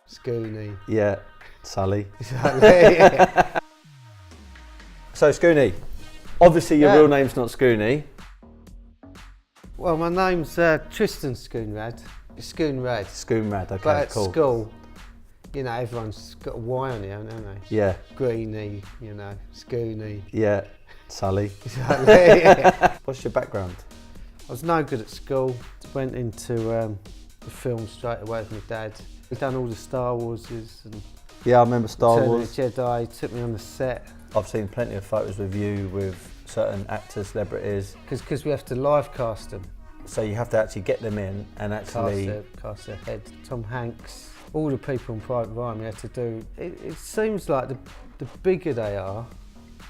Schoony. Yeah, Sulley. Yeah. So Schoony, obviously your real name's not Schoony. Well, my name's Tristan Schoonraad. Schoonraad. Schoonraad, okay, But at cool. school, you know, everyone's got a Y on it, haven't they? Yeah. Greeny, you know, Schoony. Yeah, Sulley. Yeah. What's your background? I was no good at school. Went into the film straight away with my dad. We've done all the Star Warses and Yeah, I remember Star Return Wars. of the Jedi. Took me on the set. I've seen plenty of photos with you with certain actors, celebrities. Because we have to live cast them. So you have to actually get them in and actually... Cast their head. Tom Hanks, all the people in Private Ryan we had to do. It seems like the bigger they are,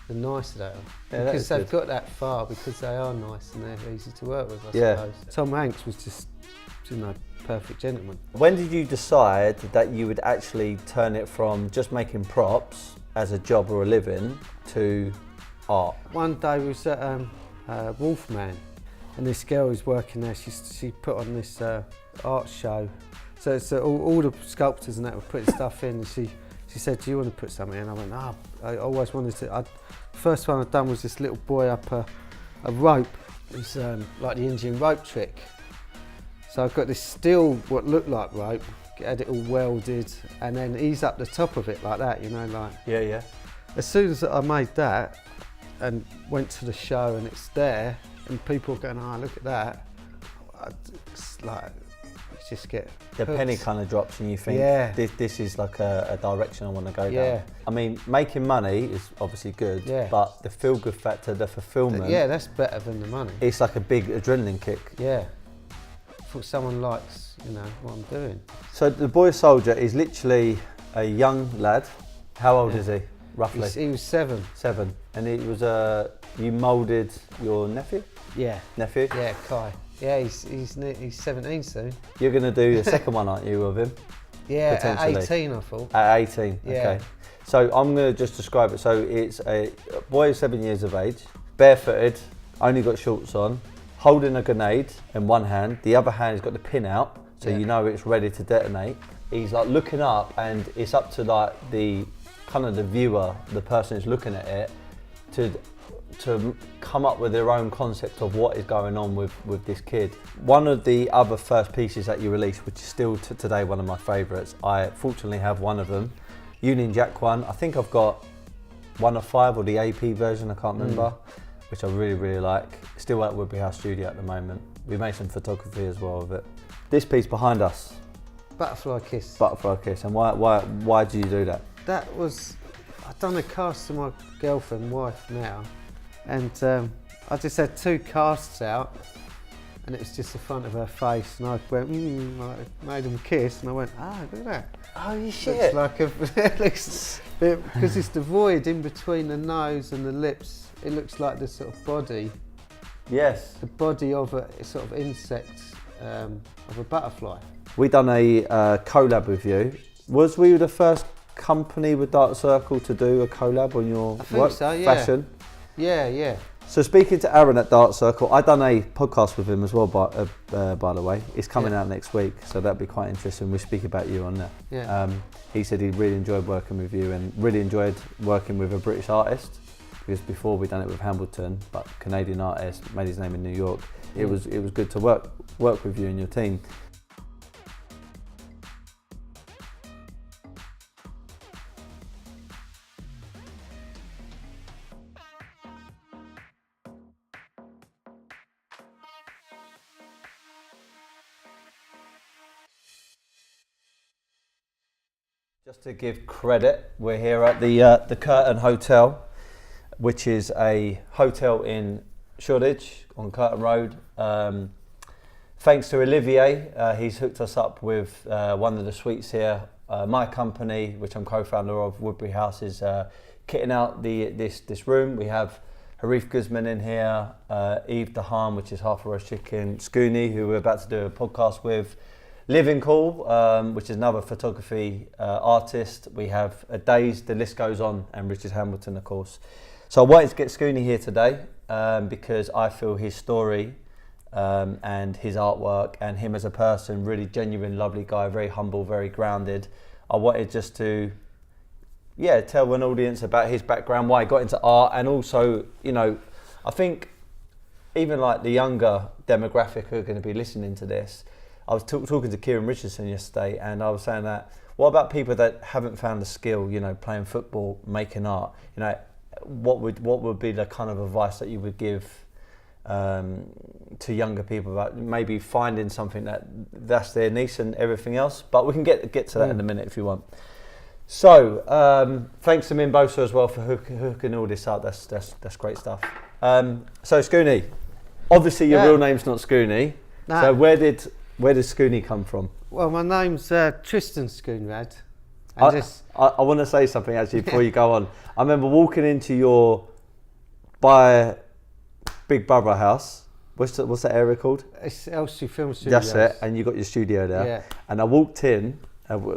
the nicer they are. Yeah, because they've got that far, because they are nice and they're easy to work with, I suppose. Tom Hanks was just, you know, perfect gentleman. When did you decide that you would actually turn it from just making props as a job or a living to art? One day we was at Wolfman, and this girl who's working there, she put on this art show. So all the sculptors and that were putting stuff in, and she said, "Do you want to put something in?" I went, "Oh, I always wanted to." First one I'd done was this little boy up a rope. It was like the Indian rope trick. So I've got this steel, what looked like rope, had it all welded, and then he's up the top of it like that, you know, like. Yeah, yeah. As soon as I made that and went to the show and it's there, and people are going, "Oh, look at that," it's like, you just get The hooked. penny kind of drops and you think, Yeah. this is like a direction I want to go Yeah. down. I mean, making money is obviously good, Yeah. but the feel-good factor, the fulfillment, Yeah, that's better than the money. it's like a big adrenaline kick. Yeah. I thought someone likes, you know, what I'm doing. So the boy soldier is literally a young lad. How old is he, roughly? He was 7. 7. And it was you moulded your nephew? Yeah. Nephew? Yeah, Kai. Yeah, he's 17 soon. You're going to do the second one, aren't you, of him? Yeah, at Potentially. 18 I thought. At 18, Yeah. okay. So I'm going to just describe it. So it's a boy 7 years of age, barefooted, only got shorts on, holding a grenade in one hand, the other hand has got the pin out, so Yeah. you know it's ready to detonate. He's like looking up, and it's up to like the kind of the viewer, the person who's looking at it, to come up with their own concept of what is going on with this kid. One of the other first pieces that you released, which is still today one of my favourites, I fortunately have one of them, Union Jack one. I think I've got 1 of 5 or the AP version, I can't remember, which I really, really like. Still at Woodbury House Studio at the moment. We made some photography as well of it. This piece behind us, Butterfly Kiss. Butterfly Kiss, and why did you do that? That was, I'd done a cast to my girlfriend, wife now, and I just had 2 casts out, and it was just the front of her face, and I went, I made them kiss, and I went, look at that. Oh Looks shit! like it looks, because it's the void in between the nose and the lips, it looks like the sort of body, Yes. the body of a sort of insect, of a butterfly. We done a collab with you. Was we the first company with Dark Circle to do a collab on your I think work, so, yeah. fashion? Yeah. So speaking to Aaron at Dark Circle, I done a podcast with him as well, by the way. It's coming out next week, so that'd be quite interesting. We speak about you on there. Yeah. He said he really enjoyed working with you and really enjoyed working with a British artist, because before we done it with Hamilton, but Canadian artist, made his name in New York. It was good to work with you and your team. Just to give credit, we're here at the Curtin Hotel, which is a hotel in Shoreditch on Curtin Road. Thanks to Olivier, he's hooked us up with one of the suites here. My company, which I'm co-founder of, Woodbury House, is kitting out this room. We have Harif Guzman in here, Eve Dahan, which is half a roast chicken, Schoony, who we're about to do a podcast with, Living Cool, which is another photography artist. We have Days, the list goes on, and Richard Hamilton, of course. So I wanted to get Schoony here today because I feel his story and his artwork and him as a person, really genuine, lovely guy, very humble, very grounded. I wanted just to, tell an audience about his background, why he got into art, and also, I think even like the younger demographic who are going to be listening to this, I was talking to Kieran Richardson yesterday, and I was saying that, what about people that haven't found a skill, playing football, making art, what would be the kind of advice that you would give to younger people about maybe finding something that's their niche and everything else? But we can get to that in a minute if you want. So thanks to Mimbosa as well for hooking all this up. That's great stuff. So Schoony, obviously your real name's not Schoony. Nah. So where did Schoony come from? Well, my name's Tristan Schoonraad. I want to say something actually before you go on. I remember walking into your Big Brother house. What's that area called? It's Elstree Film Studios. That's it, and you got your studio there. Yeah. And I walked in,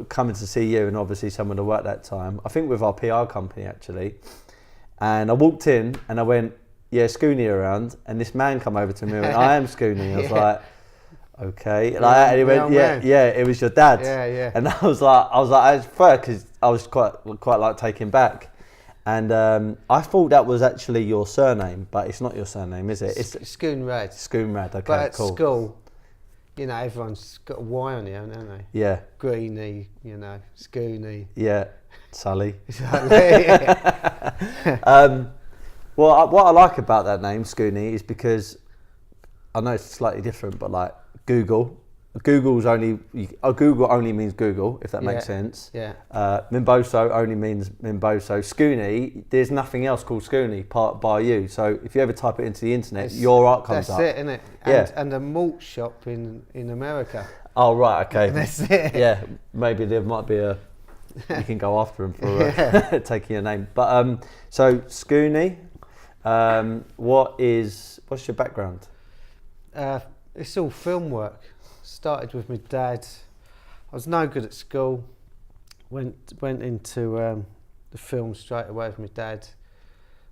coming to see you, and obviously someone who worked that time. I think with our PR company actually. And I walked in and I went, Schoony around, and this man come over to me and went, I am Schoony. I was like, okay, and he went, it was your dad. Yeah. And I was like, I fair because I was quite like taken back, and I thought that was actually your surname, but it's not your surname, is it? It's Schoonraad. Schoonraad. Okay, but at cool. school, everyone's got a Y on it, haven't they? Yeah. Greeny, Schoony. Yeah. Sulley. Yeah. Well, what I like about that name, Schoony, is because I know it's slightly different, but like Google only means Google, if that makes sense. Yeah. Mimboso only means Mimboso. Schoony, there's nothing else called Schoony by you. So if you ever type it into the internet, your art comes up. That's it, isn't it? And a malt shop in America. Oh right, okay. That's it. Yeah, maybe there might be you can go after him for taking your name. But so Schoony, what's your background? It's all film work. Started with my dad. I was no good at school. Went into the film straight away with my dad.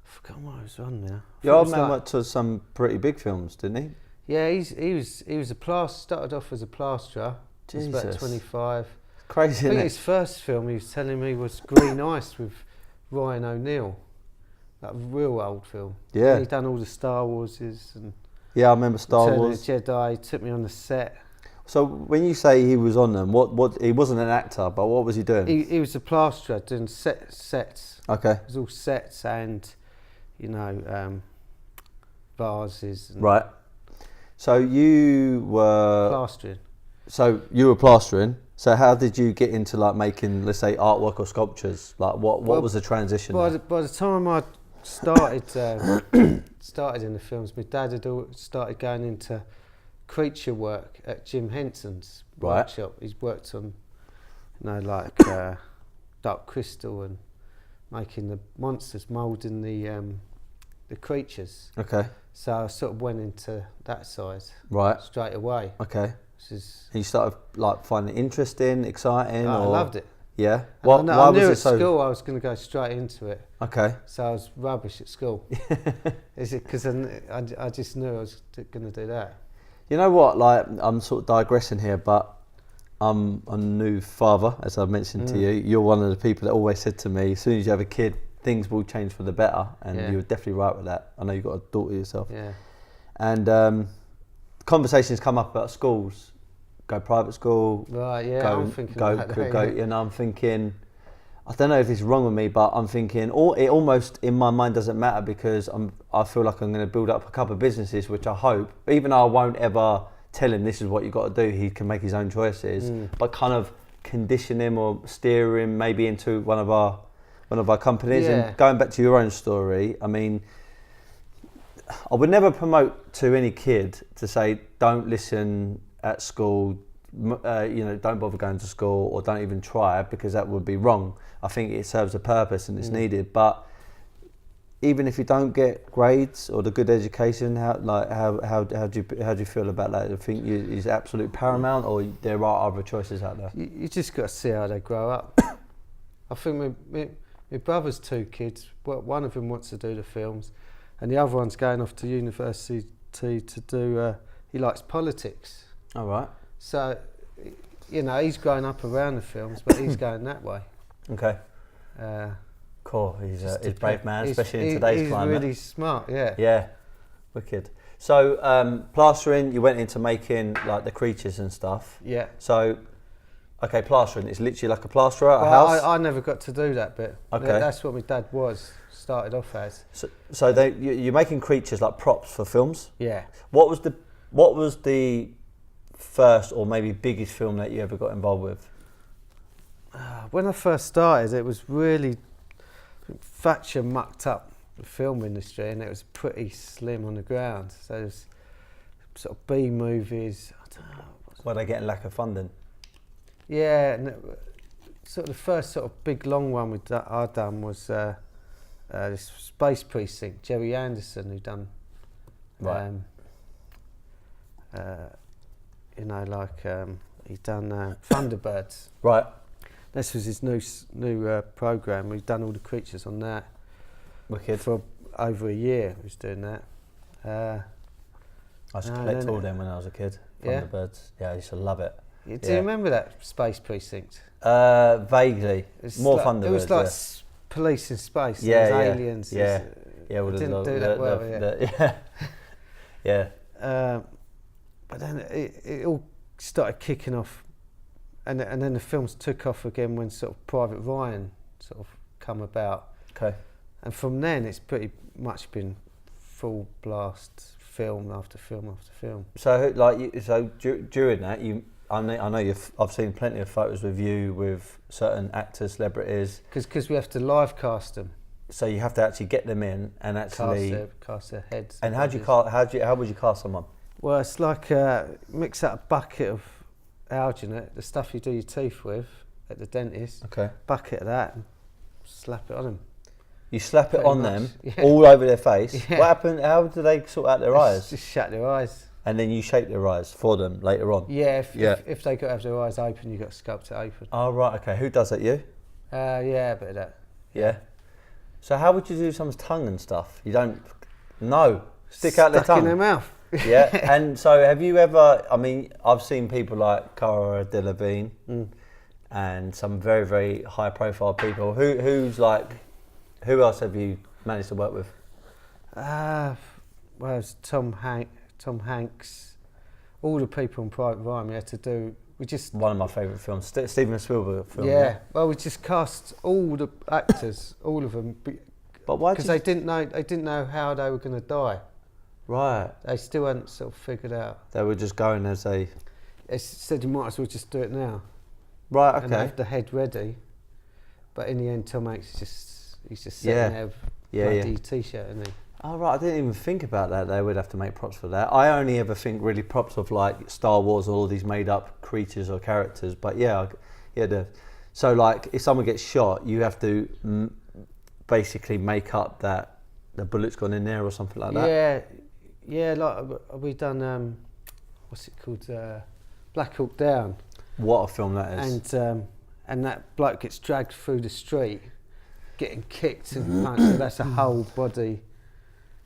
I forgot what I was on now. Your old man went to some pretty big films, didn't he? Yeah, he was a plasterer. Started off as a plasterer. Jesus. He was about 25. Crazy. I think his first film he was telling me was Green Ice with Ryan O'Neill. That real old film. Yeah. And he'd done all the Star Warses and. Yeah, I remember Star Wars. Return of the Jedi. Took me on the set. So when you say he was on them, what he wasn't an actor, but what was he doing? He was a plasterer doing sets. Okay. It was all sets and, vases. And right. So you were plastering. So you were plastering. So how did you get into like making, let's say, artwork or sculptures? Like what was the transition? By the time I started started in the films, my dad had started going into creature work at Jim Henson's workshop. He's worked on, Dark Crystal and making the monsters, moulding the creatures. Okay. So I sort of went into that side straight away. Okay. And you started like finding it interesting, exciting? I loved it. Yeah. Why I knew at school I was going to go straight into it. Okay. So I was rubbish at school. Is it because I just knew I was going to do that? You know what? Like I'm sort of digressing here, but I'm a new father, as I mentioned to you. You're one of the people that always said to me, as soon as you have a kid, things will change for the better, and you were definitely right with that. I know you've got a daughter yourself. Yeah. And conversations come up about schools. Go private school. Right, yeah, I'm thinking about that. I'm thinking, I don't know if it's wrong with me, but I'm thinking, it almost in my mind doesn't matter because I feel like I'm going to build up a couple of businesses, which I hope, even though I won't ever tell him this is what you got to do, he can make his own choices, but kind of condition him or steer him maybe into one of our companies. Yeah. And going back to your own story, I mean, I would never promote to any kid to say, don't listen at school, don't bother going to school or don't even try, because that would be wrong. I think it serves a purpose and it's needed. But even if you don't get grades or the good education, how do you feel about that? I think is absolute paramount, or there are other choices out there? You just got to see how they grow up. I think my brother's 2 kids. One of them wants to do the films, and the other one's going off to university to do. He likes politics. All right. So you know, he's grown up around the films, but he's going that way. Okay. Uh, Cool. He's a brave man, especially in today's climate. He's really smart. Yeah. Yeah. Wicked. So plastering, you went into making like the creatures and stuff. Yeah. So, okay, plastering. It's literally like a plasterer at a house. I never got to do that bit. Okay. That's what my dad started off as. So you're making creatures like props for films. Yeah. What was the first or maybe biggest film that you ever got involved with? When I first started, it was really Thatcher mucked up the film industry, and it was pretty slim on the ground. So it was sort of B movies. I don't know. Were they getting lack of funding? Yeah, and sort of the first sort of big long one I done was this Space Precinct. Jerry Anderson, who done, right. You know, like he done Thunderbirds. Right. This was his new program. We've done all the creatures on that. Wicked. For over a year, he was doing that. I used to collect all them when I was a kid. Yeah? Thunderbirds. Yeah, I used to love it. Do you remember that Space Precinct? Vaguely. More like, Thunderbirds. It was like police in space. Yeah, there was aliens. Yeah. Yeah, well, didn't do that well. Yeah. But then it all started kicking off, and then the films took off again when sort of Private Ryan sort of come about. Okay. And from then it's pretty much been full blast film after film after film. So like, during that, I know I've seen plenty of photos with you with certain actors, celebrities. Because we have to live cast them. So you have to actually get them in and actually cast their heads. And how would you cast someone? Well, it's like mix out a bucket of alginate, the stuff you do your teeth with at the dentist. Okay. Bucket of that, and slap it on them. You slap it on much, them, yeah. all over their face. Yeah. What happened? How do they sort out their eyes? Just shut their eyes. And then you shape their eyes for them later on? Yeah, if they got to have their eyes open, you've got to sculpt it open. Oh, right, okay. Who does that, you? Yeah, a bit of that. Yeah. So how would you do someone's tongue and stuff? You don't... No. Stick out their tongue? Stuck in their mouth. Yeah. And so have you ever... I mean, I've seen people like Cara Delevingne and some very, very high-profile people. Who's like... Who else have you managed to work with? Well, it's Tom Hanks, all the people in Private Ryan we had to do. One of my favourite films, Steven Spielberg film. Yeah, well, we just cast all the actors, all of them, but why? Because they didn't know how they were going to die. Right. They still hadn't sort of figured out. They were just going as they. They said you might as well just do it now. Right. Okay. And have the head ready, but in the end, Tom Hanks he's just sitting there with bloody t-shirt, isn't he? Oh, right, I didn't even think about that. They would have to make props for that. I only ever think really props of like Star Wars or all these made up creatures or characters. But so like if someone gets shot, you have to basically make up that the bullet's gone in there or something like that. Yeah, like we done, what's it called, Black Hawk Down. What a film that is. And that bloke gets dragged through the street, getting kicked and punched, so that's a whole body.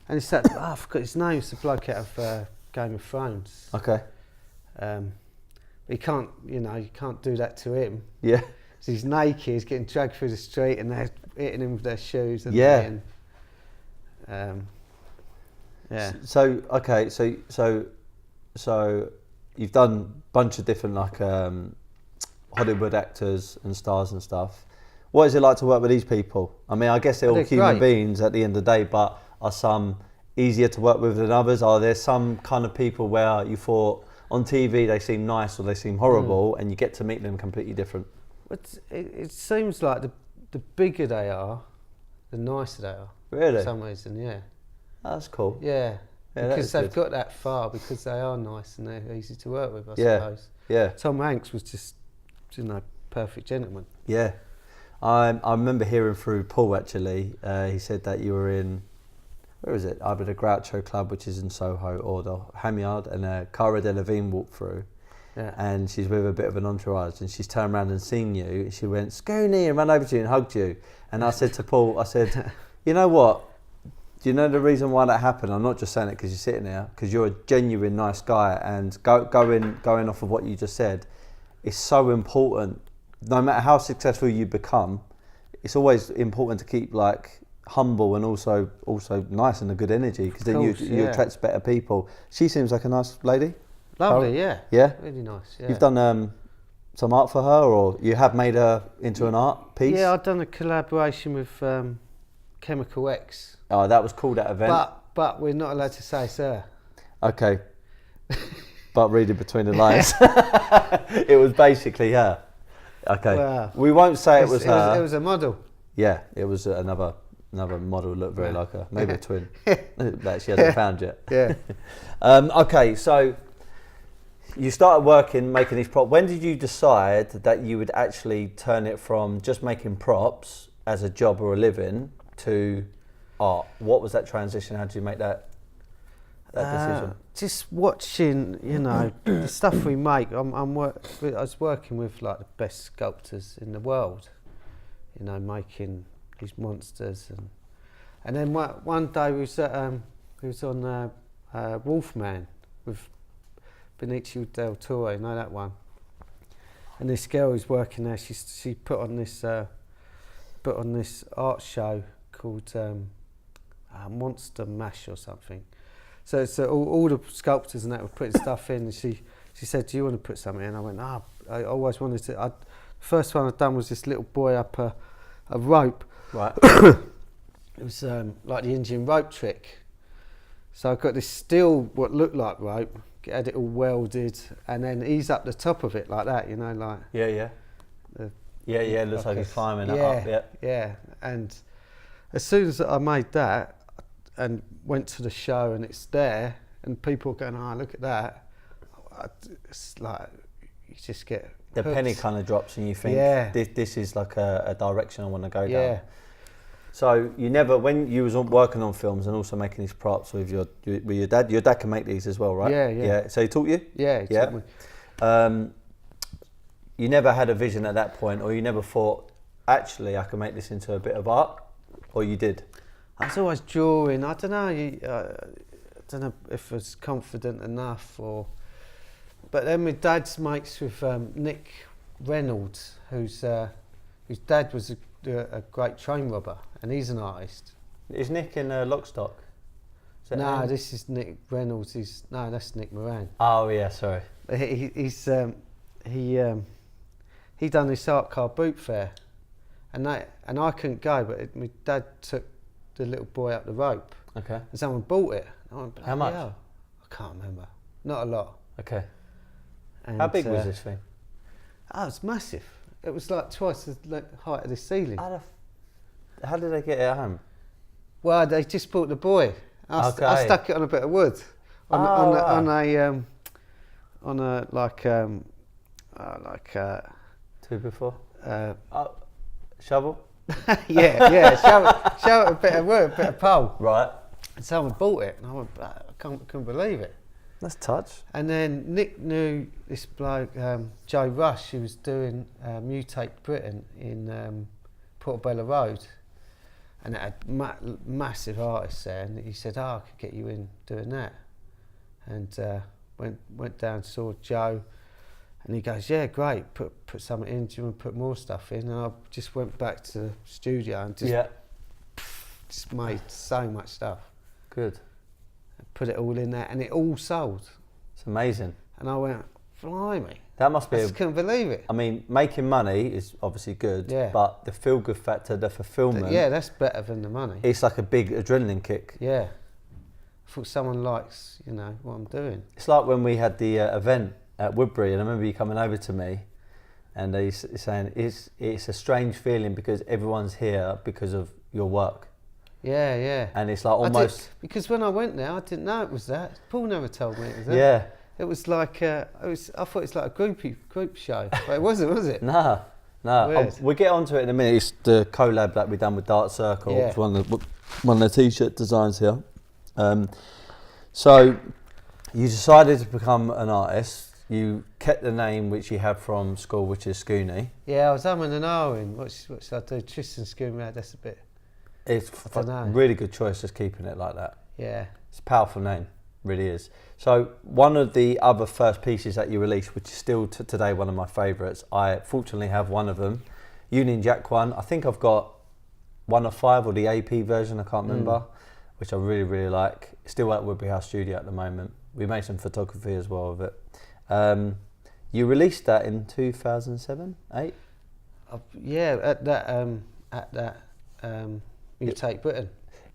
And it's that, I forgot his name, it's the bloke out of Game of Thrones. Okay. You can't do that to him. Yeah. So he's naked, he's getting dragged through the street and they're hitting him with their shoes. And So you've done a bunch of different like Hollywood actors and stars and stuff. What is it like to work with these people? I mean, I guess they're all human beings at the end of the day, but are some easier to work with than others? Are there some kind of people where you thought on TV they seem nice or they seem horrible and you get to meet them completely different? It seems like the bigger they are, the nicer they are. Really? For some reason, yeah. That's cool. Yeah. Because they've got that far, because they are nice and they're easy to work with, I suppose. Yeah. Tom Hanks was just, perfect gentleman. Yeah. I remember hearing through Paul actually, he said that you were in, where is it? Either the Groucho Club, which is in Soho, or the Ham Yard, and Cara Delevingne walked through. Yeah. And she's with a bit of an entourage, and she's turned around and seen you, and she went, Schoony, and ran over to you and hugged you. And I said to Paul, you know what? Do you know the reason why that happened? I'm not just saying it because you're sitting there, because you're a genuine nice guy, and going off of what you just said, it's so important. No matter how successful you become, it's always important to keep like humble and also nice and a good energy, because then you attract better people. She seems like a nice lady. Lovely, yeah. Yeah? Really nice, yeah. You've done some art for her, or you have made her into an art piece? Yeah, I've done a collaboration with Chemical X. Oh, that was cool, that event. But we're not allowed to say sir. Okay. But reading between the lines, it was basically her. Okay. Wow. We won't say it was her. It was a model. Yeah, it was another model who looked very like her. Maybe a twin that she hasn't found yet. Yeah. Okay, so you started working, making these props. When did you decide that you would actually turn it from just making props as a job or a living to art? What was that transition? How did you make that decision? Just watching, the stuff we make. I was working with like the best sculptors in the world, making these monsters, and then one day we was on Wolfman with Benicio del Toro, that one. And this girl who's working there, she put on this art show called Monster Mash or something. So all the sculptors and that were putting stuff in, and she said, "Do you want to put something in?" I went, "No, I always wanted to." The first one I'd done was this little boy up a rope. Right. It was like the Indian rope trick. So I got this steel, what looked like rope, had it all welded, and then he's up the top of it like that, like. Yeah. It looks like he's climbing up. Yeah. Yeah. And as soon as I made that and went to the show and it's there, and people going, "Oh, look at that," it's like you just get the hooked. penny kind of drops, and you think, this is like a direction I want to go down. So you never, when you was working on films and also making these props with your dad, your dad can make these as well, right? Yeah. So he taught you? Yeah, he taught me. You never had a vision at that point, or you never thought, actually, I can make this into a bit of art, or you did? I was always drawing. I don't know. I don't know if I was confident enough, but then my dad's mates with Nick Reynolds, whose dad was a great train robber, and he's an artist. Is Nick in Lockstock? No, this is Nick Reynolds. That's Nick Moran. Oh yeah, sorry. He done this art car boot fair, and I couldn't go, but my dad took the little boy up the rope. Okay. And someone bought it. And I went, how much? I can't remember. Not a lot. Okay. And how big was this thing? Oh, it was massive. It was like twice the height of the ceiling. How did they get it at home? Well, they just bought the boy. I stuck it on a bit of wood, on a two before. Shovel. yeah. Shovel a bit of wood, a bit of pole. Right. And someone bought it, and I went, I couldn't believe it. That's touch. And then Nick knew this bloke, Joe Rush, who was doing Mutate Britain in Portobello Road, and it had massive artists there. And he said, "I could get you in doing that." And went down, saw Joe, and he goes, "Yeah, great. Put something in. Do you want to put more stuff in?" And I just went back to the studio and just made so much stuff. Good. Put it all in there, and it all sold. It's amazing. And I went, blimey. That must be. I just couldn't believe it. I mean, making money is obviously good, but the feel-good factor, the fulfillment. Yeah, that's better than the money. It's like a big adrenaline kick. Yeah. I thought someone likes, what I'm doing. It's like when we had the event at Woodbury, and I remember you coming over to me, and he's saying it's a strange feeling because everyone's here because of your work. Yeah. And it's like almost because when I went there, I didn't know it was that. Paul never told me it was that. Yeah. It was like I thought it's like a group show, but it wasn't, was it? No. We'll get onto it in a minute. It's the collab that we've done with Dark Circle. Yeah. It's one of the t-shirt designs here. So you decided to become an artist. You kept the name which you had from school, which is Schoony. Yeah, I was umming and ahhing. What should I do? Tristan Schoonraad. That's a bit. It's a really good choice, just keeping it like that. Yeah. It's a powerful name. really is. So one of the other first pieces that you released, which is still today one of my favourites, I fortunately have one of them, Union Jack one. I think I've got 1 of 5 or the AP version, I can't remember, which I really, really like. Still at Woodbury House Studio at the moment. We made some photography as well of it. You released that in 2007, 8? Yeah, at that You Take Britain.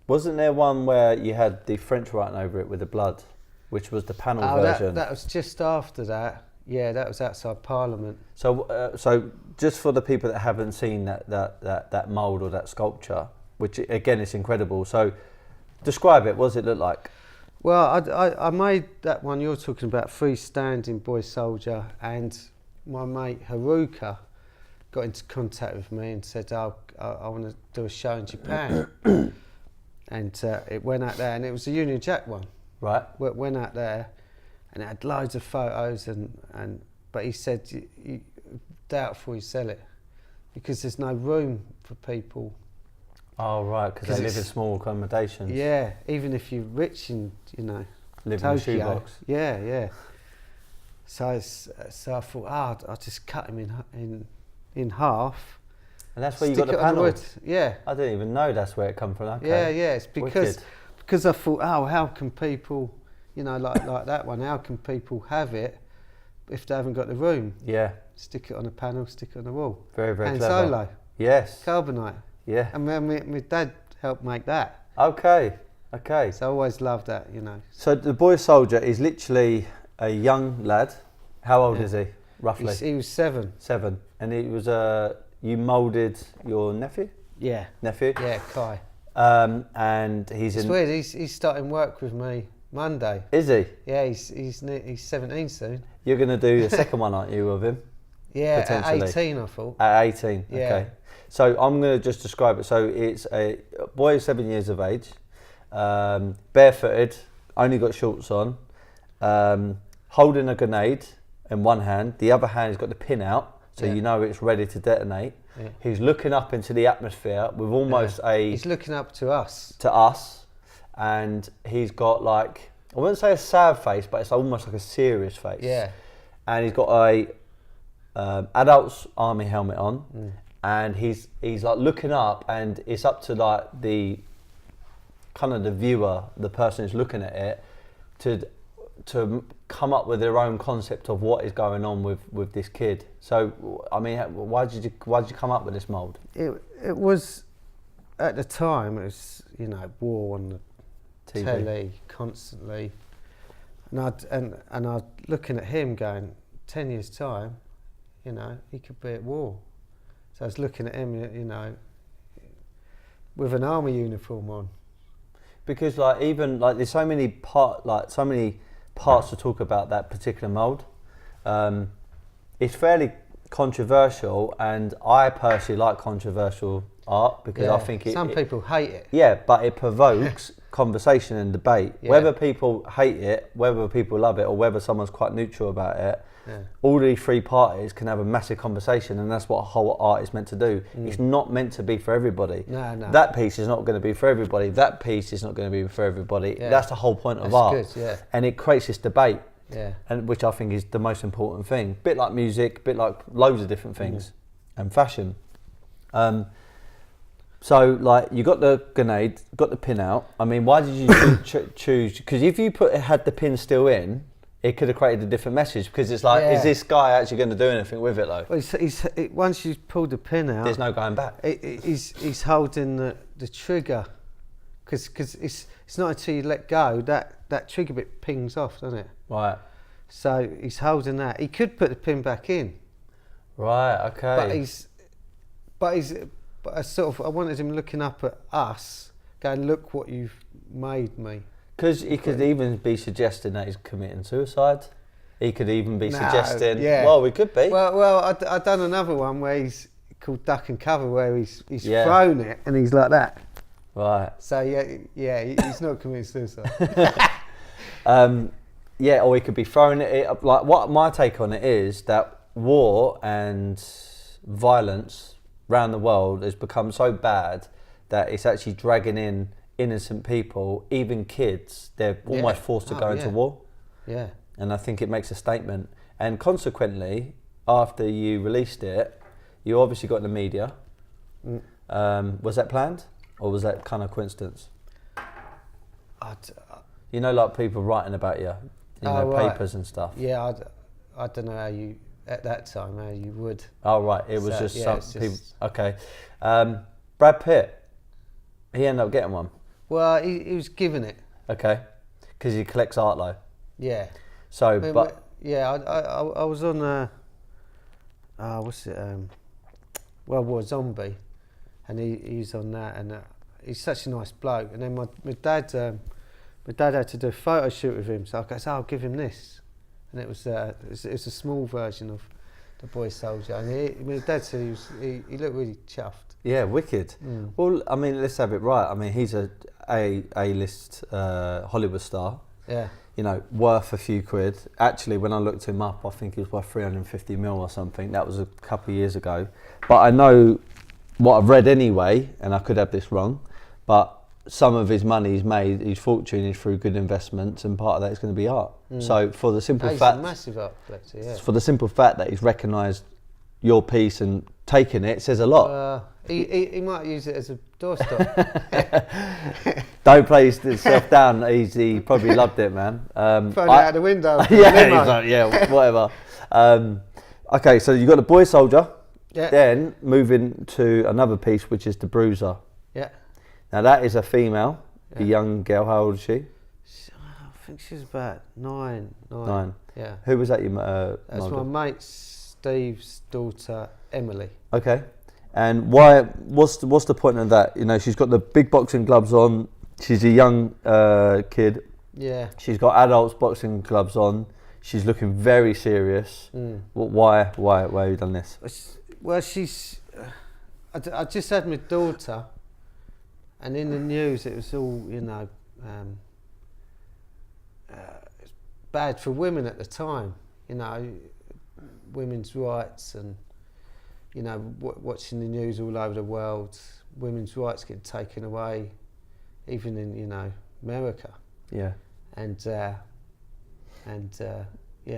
Wasn't there one where you had the French writing over it with the blood, which was the panel version? That was just after that. Yeah, that was outside Parliament. So just for the people that haven't seen that mould or that sculpture, which again is incredible. So describe it. What does it look like? Well, I made that one you're talking about, freestanding boy soldier, and my mate Haruka got into contact with me and said, I want to do a show in Japan. And it went out there, and it was a Union Jack one. Right. It went out there, and it had loads of photos, but he said, doubtful you sell it, because there's no room for people. Oh, right, because they live in small accommodations. Yeah, even if you're rich in, live Tokyo. in a shoebox. Yeah. So I thought, I'll just cut him in half. And that's where you got the panel? Yeah. I didn't even know that's where it come from. Okay. Yeah, it's because I thought, how can people, like that one, how can people have it if they haven't got the room? Yeah. Stick it on a panel, stick it on the wall. Very, very and clever. Solo. Yes. Carbonite. Yeah. And my dad helped make that. Okay. So I always loved that, So the boy soldier is literally a young lad. How old is he, roughly? He was 7. 7. And it was you moulded your nephew? Yeah. Nephew? Yeah, Kai. And he's It's weird, he's starting work with me Monday. Is he? Yeah, he's 17 soon. You're going to do the second one, aren't you, of him? Yeah, at 18 I thought. At 18, Yeah. okay. So I'm going to just describe it. So it's a boy 7 years of age, barefooted, only got shorts on, holding a grenade in one hand. The other hand has got the pin out, so you know it's ready to detonate. Yeah. He's looking up into the atmosphere with almost He's looking up to us. And he's got like, I wouldn't say a sad face, but it's almost like a serious face. Yeah. And he's got a adult's army helmet on. And he's like looking up, and it's up to like the kind of the viewer, the person who's looking at it, to come up with their own concept of what is going on with this kid. So I mean, why did you come up with this mould? It was, at the time, it was war on the TV. telly constantly, and I'd looking at him going, 10 years time, he could be at war. So I was looking at him, with an army uniform on. Because there's so many parts to talk about that particular mould. It's fairly controversial, and I personally like controversial art because I think some people hate it. Yeah, but it provokes conversation and debate. Yeah. Whether people hate it, whether people love it, or whether someone's quite neutral about it. Yeah. All these three parties can have a massive conversation, and that's what whole art is meant to do. It's not meant to be for everybody. No. That piece is not going to be for everybody. That piece is not going to be for everybody. Yeah. That's the whole point of art. Good, yeah. And it creates this debate, yeah, and which I think is the most important thing. Bit like music, bit like loads of different things, and fashion. So like you got the grenade, got the pin out. I mean, why did you choose? Because if you had the pin still in, it could have created a different message, because it's like, is this guy actually going to do anything with it though? Well, once you pulled the pin out, there's no going back. He's holding the trigger, because it's not until you let go that trigger bit pings off, doesn't it? Right. So he's holding that. He could put the pin back in. Right. Okay. But I wanted him looking up at us, going, look what you've made me. Because he could even be suggesting that he's committing suicide. He could even be suggesting, well, we could be. Well, I've done another one where he's called Duck and Cover, where he's thrown it and he's like that. Right. So he's not committing suicide. Or he could be throwing it. Like, what my take on it is that war and violence around the world has become so bad that it's actually dragging in innocent people, even kids, they're almost forced to go into war. Yeah. And I think it makes a statement. And consequently, after you released it, you obviously got in the media. Was that planned, or was that kind of coincidence? You know, like people writing about you, papers and stuff. Yeah, I don't know how you, at that time, how you would. Oh, right, it was just some it's people. Okay. Brad Pitt, he ended up getting one. Well, he was given it. Okay. Because he collects art, though. Yeah. So, I was on, what's it, World War Zombie, and he's on that, and he's such a nice bloke. And then my dad had to do a photo shoot with him, so I goes, I'll give him this, and it was a small version of the Boy Soldier, and my dad said he looked really chuffed. Yeah, wicked. Well, I mean, let's have it right. I mean, he's A-list Hollywood star. Yeah. You know, worth a few quid. Actually, when I looked him up, I think he was worth 350 mil or something. That was a couple of years ago. But I know what I've read anyway, and I could have this wrong, but some of his money he's made, his fortune is through good investments, and part of that is going to be art. So for the simple fact, he's a massive art collector, yeah. For the simple fact that he's recognised your piece and taken it, says a lot. He might use it as a doorstop. Don't play yourself down. He probably loved it, man. Thrown it out the window. Yeah, he's like, yeah, whatever. Okay, so you got the Boy Soldier. Yeah. Then moving to another piece, which is the Bruiser. Yeah. Now that is a female, a young girl. How old is she? I think she's about nine. Yeah. Who was that? That's my mate Steve's daughter, Emily. Okay. And why? What's the point of that? You know, she's got the big boxing gloves on. She's a young kid. Yeah. She's got adults boxing gloves on. She's looking very serious. Why have you done this? Well, I just had my daughter, and in the news it was all, you know, it's bad for women at the time. You know, women's rights, and you know, watching the news all over the world, women's rights get taken away, even in, you know, America. Yeah. And yeah,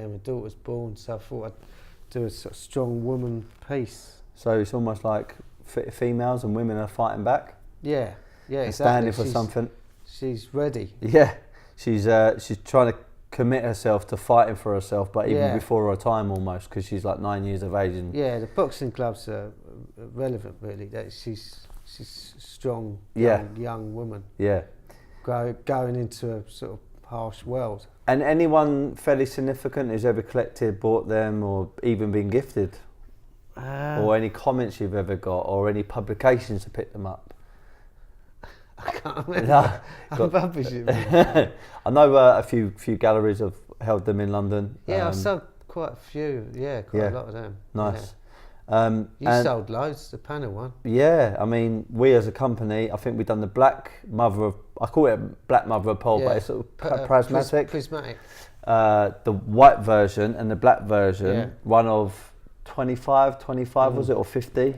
my daughter's born, so I thought I'd do a sort of strong woman piece. So it's almost like females and women are fighting back. Yeah, yeah, and exactly. Standing for something. She's ready. Yeah, she's trying to commit herself to fighting for herself, but even before her time almost, because she's like 9 years of age. And yeah, the boxing gloves are relevant, really. That she's a strong, young woman. Yeah, going into a sort of harsh world. And anyone fairly significant who's ever collected, bought them, or even been gifted? Or any comments you've ever got, or any publications to pick them up? I can't remember. I'm publishing. I know a few galleries have held them in London. Yeah, I've sold quite a few. Yeah, quite a lot of them. Nice. Yeah. You sold loads, the panel one. Yeah, I mean, we as a company, I think we've done the black mother of, I call it black mother of pearl, but it's sort of prismatic. Prismatic. The white version and the black version, one of 25 was it, or 50?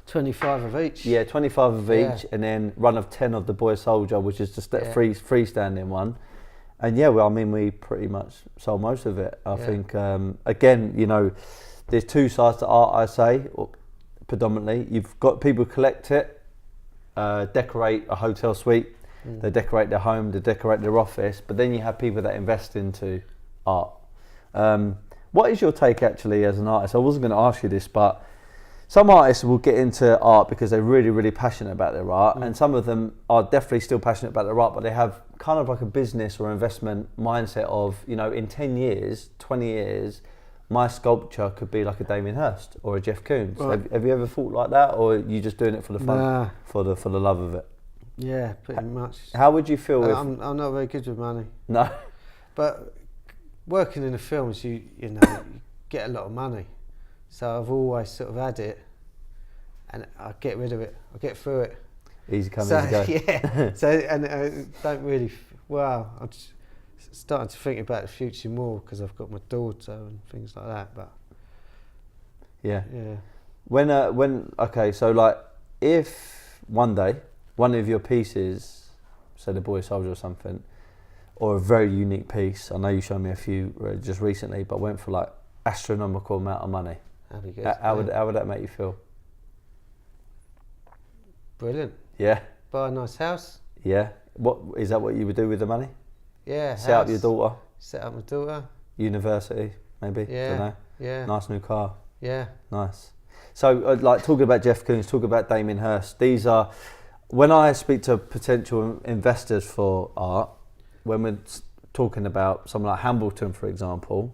25 of each. Yeah, 25 of each, and then run of 10 of the Boy Soldier, which is just that freestanding one. And yeah, well, I mean, we pretty much sold most of it. I think, again, you know, there's two sides to art, I say, or predominantly. You've got people collect it, decorate a hotel suite, they decorate their home, they decorate their office, but then you have people that invest into art. What is your take actually as an artist? I wasn't going to ask you this, but some artists will get into art because they're really, really passionate about their art, and some of them are definitely still passionate about their art, but they have kind of like a business or investment mindset of, you know, in 10 years, 20 years, my sculpture could be like a Damien Hirst or a Jeff Koons. Right. Have you ever thought like that, or are you just doing it for the fun, for the love of it? Yeah, pretty much. How would you feel if... I'm not very good with money. No. But working in the films, you know, you get a lot of money. So I've always sort of had it, and I get rid of it. I get through it. Easy come, easy go. Yeah. So, and I don't really... Well, I'm just starting to think about the future more because I've got my daughter and things like that. But yeah. Yeah. Okay, so like, if one day one of your pieces say the Boy Soldier or something, or a very unique piece. I know you showed me a few just recently, but went for like astronomical amount of money. That'd be good. How would that make you feel? Brilliant. Yeah. Buy a nice house. Yeah. What is that? What you would do with the money? Yeah. Set up your daughter. Set up my daughter. University, maybe. Yeah. Don't know. Yeah. Nice new car. Yeah. Nice. So, like talking about Jeff Koons, talking about Damien Hirst. These are, when I speak to potential investors for art, when we're talking about someone like Hambleton, for example,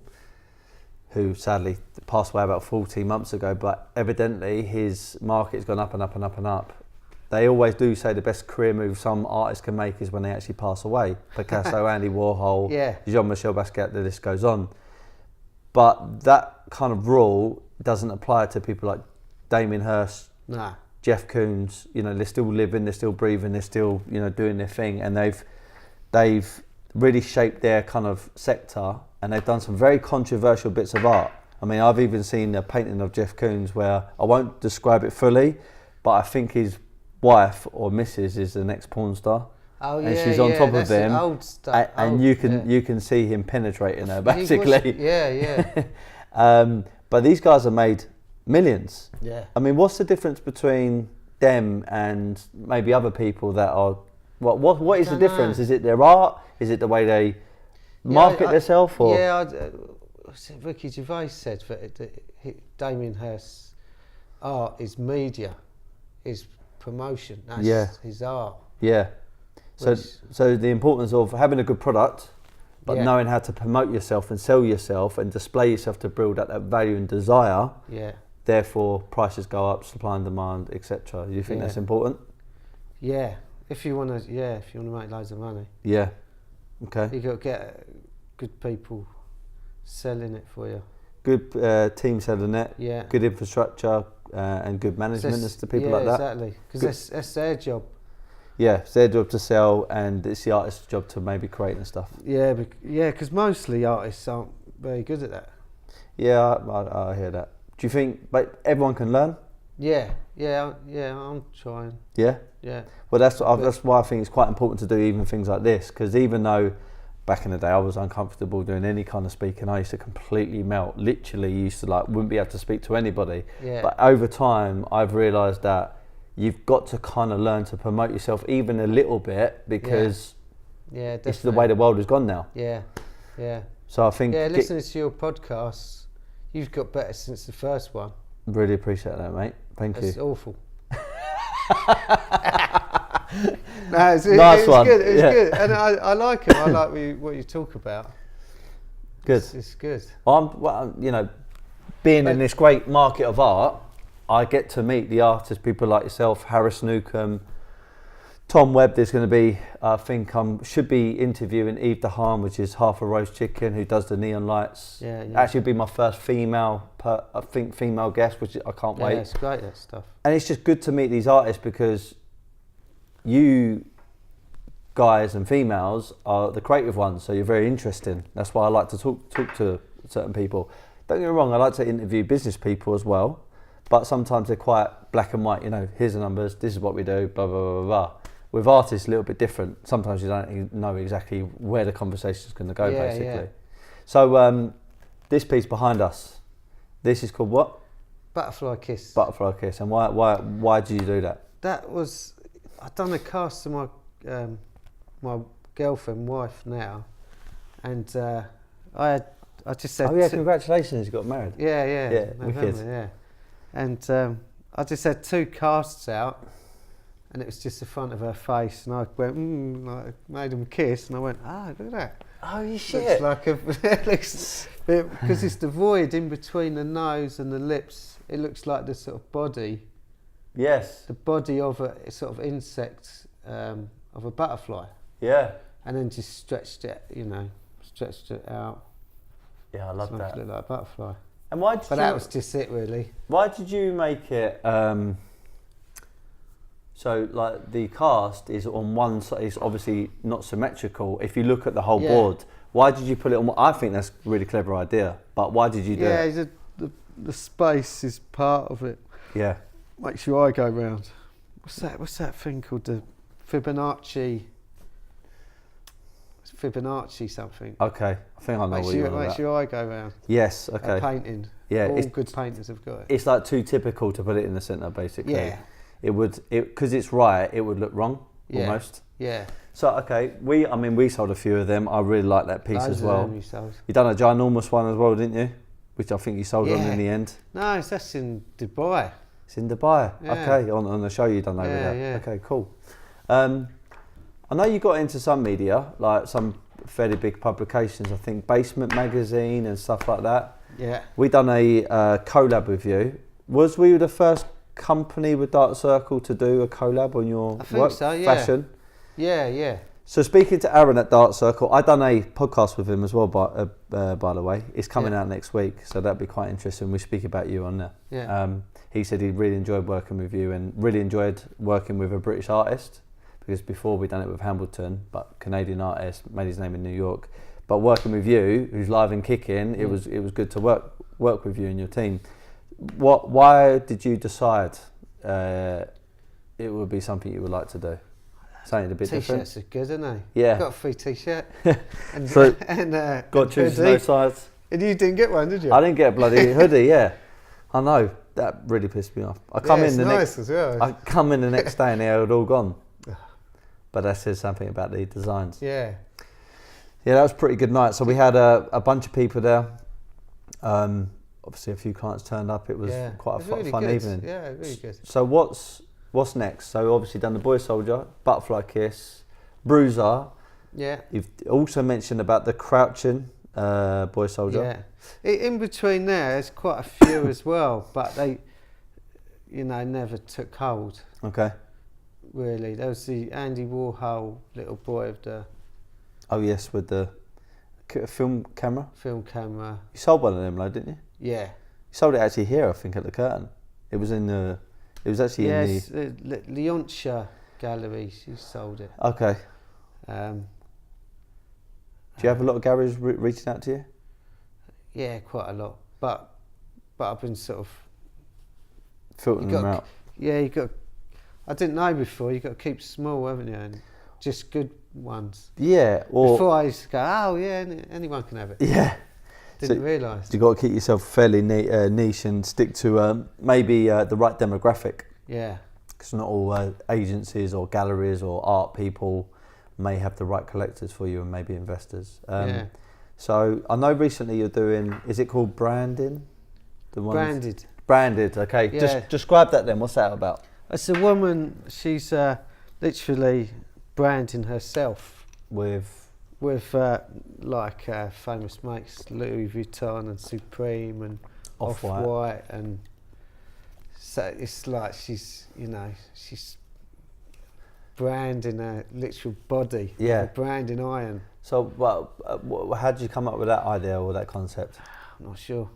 who sadly passed away about 14 months ago, but evidently his market's gone up and up and up and up. They always do say the best career move some artists can make is when they actually pass away. Picasso, Andy Warhol, Jean-Michel Basquiat, the list goes on. But that kind of rule doesn't apply to people like Damien Hirst, Jeff Koons. You know, they're still living, they're still breathing, they're still, you know, doing their thing, and they've really shaped their kind of sector, and they've done some very controversial bits of art. I mean, I've even seen a painting of Jeff Koons where I won't describe it fully, but I think his wife or missus is the next porn star. Oh, and she's on top of him, old stuff. And you can see him penetrating her basically. But these guys have made millions. Yeah. I mean, what's the difference between them and maybe other people that are? What is the difference? Is it their art? Is it the way they market themselves? Or Ricky Gervais said that Damien Hirst's art is media, is promotion. That's his art. Yeah. So the importance of having a good product, but knowing how to promote yourself and sell yourself and display yourself to build up that value and desire. Yeah. Therefore, prices go up, supply and demand, etc. Do you think that's important? Yeah. If you want to make loads of money. Yeah. Okay. You got to get good people selling it for you. Good team selling it. Yeah. Good infrastructure and good management as to people like that. Exactly. Because that's their job. Yeah, it's their job to sell, and it's the artist's job to maybe create and stuff. Yeah, because mostly artists aren't very good at that. Yeah, I hear that. Do you think, but everyone can learn? Yeah, I'm trying. Yeah? Yeah. Well, that's why I think it's quite important to do even things like this, because even though back in the day I was uncomfortable doing any kind of speaking, I used to completely melt. Literally used to wouldn't be able to speak to anybody. Yeah. But over time, I've realised that you've got to kind of learn to promote yourself even a little bit, because it's the way the world has gone now. Yeah, yeah. So I think listening to your podcasts, you've got better since the first one. Really appreciate that, mate. Thank you. It's awful. Nice one. Good. It's good, and I like it. I like what you talk about. Good. It's good. Well, being in this great market of art, I get to meet the artists, people like yourself, Harris Newcomb, Tom Webb. There's going to be, I think, should be interviewing Eve DeHaan, which is Half a Roast Chicken, who does the neon lights. Yeah. Actually, be my first female guest, which I can't wait. Yeah, it's great, that stuff. And it's just good to meet these artists, because you guys and females are the creative ones, so you're very interesting. That's why I like to talk to certain people. Don't get me wrong, I like to interview business people as well, but sometimes they're quite black and white. Here's the numbers, this is what we do, blah blah blah blah. With artists, a little bit different. Sometimes you don't know exactly where the conversation is going to go, basically. Yeah. So this piece behind us, this is called what? Butterfly Kiss. Butterfly Kiss. And why did you do that? I'd done a cast to my wife now, and I just said. Oh yeah, congratulations! You got married. Yeah. Wicked. Yeah. And I just had 2 casts out, and it was just the front of her face, and I went, I made them kiss, and I went, look at that. Oh, you shit. Because it's the void in between the nose and the lips. It looks like the sort of body. Yes. The body of a sort of insect, of a butterfly. Yeah. And then just stretched it out. Yeah, I love that. It looked like a butterfly. And that was just it, really. Why did you make it? So, like, the cast is on one side. It's obviously not symmetrical. If you look at the whole board, why did you put it on? I think that's a really clever idea. But why did you do it? Yeah, the space is part of it. Yeah. Makes your eye go round. What's that thing called? The Fibonacci Fibonacci something. Okay, I think I know what you're on Makes about. your eye go round. Yes, okay. Painting. Yeah, All good painters have got it. It's like too typical to put it in the centre, basically. Yeah. It would, because it's right, it would look wrong, almost. Yeah. So, okay, we sold a few of them. I really like that piece as well. You sold. You done a ginormous one as well, didn't you? Which I think you sold on in the end. No, that's in Dubai. It's in Dubai. Yeah. Okay, on the show you done over there. Yeah. Okay, cool. I know you got into some media, like some fairly big publications. I think Basement Magazine and stuff like that. Yeah. We done a collab with you. Was we the first company with Dark Circle to do a collab on your work? So, yeah. Fashion? Yeah. So speaking to Aaron at Dark Circle, I done a podcast with him as well. By the way, it's coming out next week, so that'd be quite interesting. We speak about you on there. Yeah. He said he really enjoyed working with you and really enjoyed working with a British artist, because before we done it with Hambleton, but Canadian artist, made his name in New York. But working with you, who's live and kicking, it was good to work with you and your team. Why did you decide it would be something you would like to do? Something a bit different. T-shirts are good, aren't they? Yeah. Got a free T-shirt. And, So, got to choose no sides. And you didn't get one, did you? I didn't get a bloody hoodie. Yeah, I know that really pissed me off. I come in the next. As well. I come in the next day and they had all gone. But that says something about the designs. Yeah. Yeah, that was a pretty good night. So we had a bunch of people there. Obviously, a few clients turned up. It was quite a really fun good. evening. Yeah, really good. So what's next? So obviously done the Boy Soldier, Butterfly Kiss, Bruiser. Yeah. You've also mentioned about the Crouching Boy Soldier. Yeah. In between there's quite a few as well, but they, never took hold. Okay. Really, there was the Andy Warhol little boy of the. Oh yes, with the film camera. Film camera. You sold one of them, though, didn't you? Yeah. You sold it actually here, I think, at the Curtain. It was in the. It was actually in the Leontia Gallery. She sold it. Okay. Do you have a lot of galleries reaching out to you? Yeah, quite a lot. But I've been sort of filtering them out. Yeah, you got. I didn't know before. You got to keep small, haven't you? And just good ones. Yeah. Before I used to go, oh yeah, anyone can have it. Yeah. Didn't realise. You got to keep yourself fairly niche and stick to maybe the right demographic. Yeah. Because not all agencies or galleries or art people may have the right collectors for you and maybe investors. So I know recently you're doing. Is it called branding? Branded. Branded. Okay. Yeah. Just describe that then. What's that about? It's a woman. She's literally branding herself with famous makes Louis Vuitton and Supreme and Off-White, and so it's like she's branding her literal body. Yeah. With a branding iron. So, how did you come up with that idea or that concept? I'm not sure.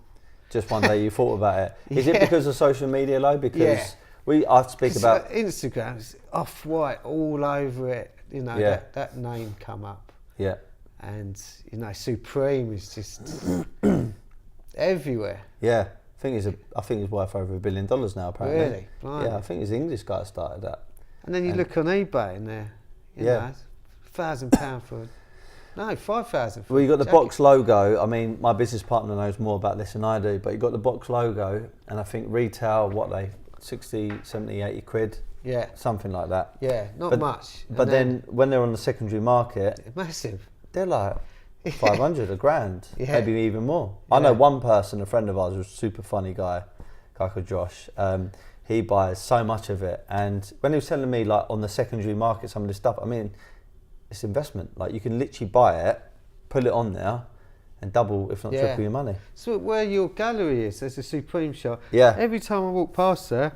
Just one day you thought about it. Is it because of social media, though? Because I speak about Instagram. It's Off-White all over it. That name come up. Yeah. And Supreme is just everywhere. Yeah, I think it's worth over $1 billion now. Apparently. Really? Blimey. Yeah, I think it's the English guy that started that. And then you look on eBay and there, £1,000 for. No, 5,000. Well, you got the box logo. I mean, my business partner knows more about this than I do, but you got the box logo, and I think retail 60, 70, 80 quid. Yeah. Something like that. Yeah, not much. But then when they're on the secondary market, massive. They're like 500, $1,000, maybe even more. Yeah. I know one person, a friend of ours, was a super funny guy called Josh. He buys so much of it, and when he was telling me like on the secondary market some of this stuff, I mean, it's investment. Like you can literally buy it, put it on there, and double, if not triple your money. So where your gallery is, there's a Supreme shop. Yeah. Every time I walk past there,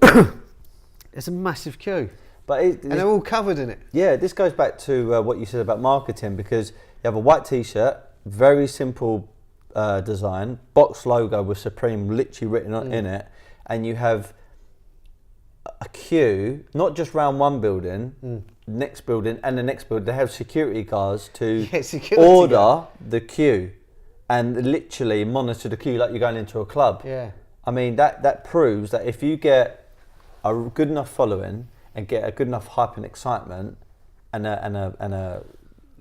there's a massive queue. And they're all covered in it. Yeah, this goes back to what you said about marketing, because you have a white T-shirt, very simple design, box logo with Supreme literally written in it, and you have a queue, not just round one building, next building and the next building. They have security guards to order the queue and literally monitor the queue like you're going into a club. Yeah. I mean, that proves that if you get a good enough following and get a good enough hype and excitement and a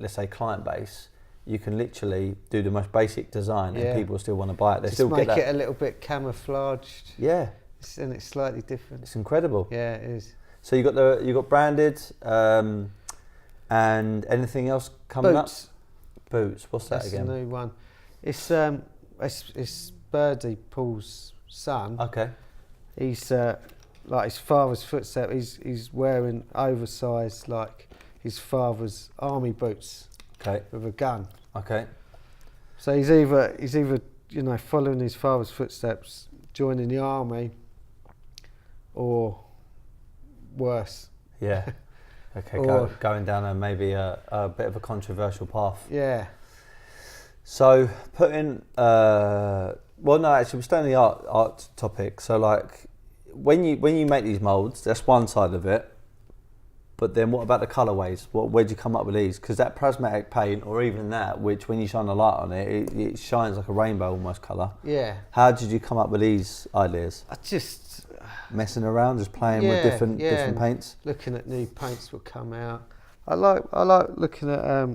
let's say, client base, you can literally do the most basic design and Yeah. people still want to buy it. They Just still make get that. it a little bit camouflaged. Yeah, And it's slightly different. it's incredible. Yeah, it is. So you got branded, and anything else coming Boots. up? Boots. What's that That's again? a new one. It's Birdie, Paul's son. Okay. He's like his father's footstep. He's wearing oversized, like his father's army boots Okay. with a gun. Okay. So he's either you know, following his father's footsteps, joining the army, or worse. Yeah. Okay. Or- Going down maybe a bit of a controversial path. Yeah. So putting well, no, actually, we're staying on the art topic. So like when you make these molds, that's one side of it. But then what about the colourways? Where'd you come up with these? Because that prismatic paint, or even that, which when you shine a light on it, it shines like a rainbow almost colour. Yeah. How did you come up with these ideas? I just Messing around, just playing with different and paints? looking at new paints will come out. I like looking at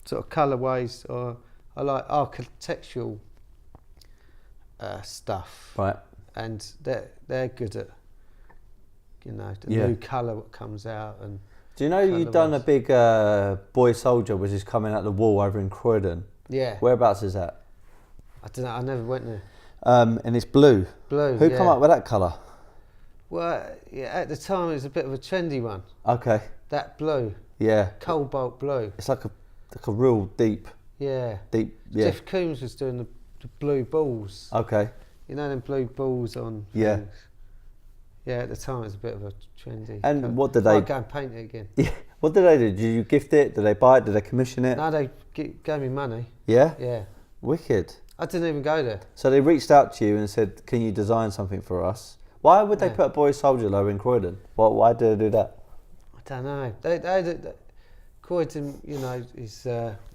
sort of colourways, or I like architectural stuff. Right. And they're good at, you know, the Yeah. new colour what comes out. And Do you know you've done a colourways. big boy soldier which is coming out the wall over in Croydon? yeah, Whereabouts is that? I don't know. I never went there. And it's blue. Blue. Who yeah. come up with that colour? Well, yeah, at the time it was a bit of a trendy one. Okay. That blue, Yeah. cobalt blue. It's like a real deep. Yeah. Yeah. Jeff Coombs was doing the blue balls. Okay. You know them blue balls on Yeah. things? Yeah, at the time it was a bit of a trendy. And colour. what did I'd they? go and paint it again. Yeah. What did they do? Did you gift it? Did they buy it? Did they commission it? No, they gave me money. Yeah. Yeah. Wicked. I didn't even go there. So they reached out to you and said, "Can you design something for us?" Why would they Yeah. put a boy soldier logo in Croydon? Why did they do that? I don't know. They Croydon, you know,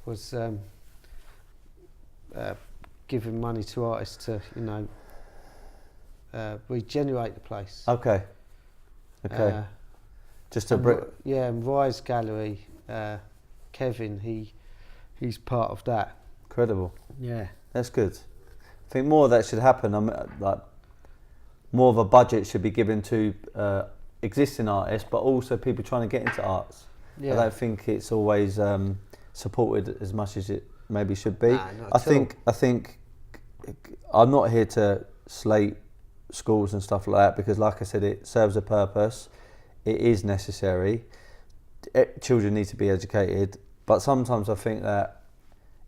was giving money to artists to, you know, regenerate the place. Okay. Okay. Just to and bring. yeah, and Rise Gallery, Kevin, he's part of that. Incredible. Yeah. That's good. I think more of that should happen. Like more of a budget should be given to existing artists, but also people trying to get into arts. Yeah. I don't think it's always supported as much as it maybe should be. Nah, not at all. I think I'm not here to slate schools and stuff like that, because like I said, it serves a purpose. It is necessary. Children need to be educated, but sometimes I think that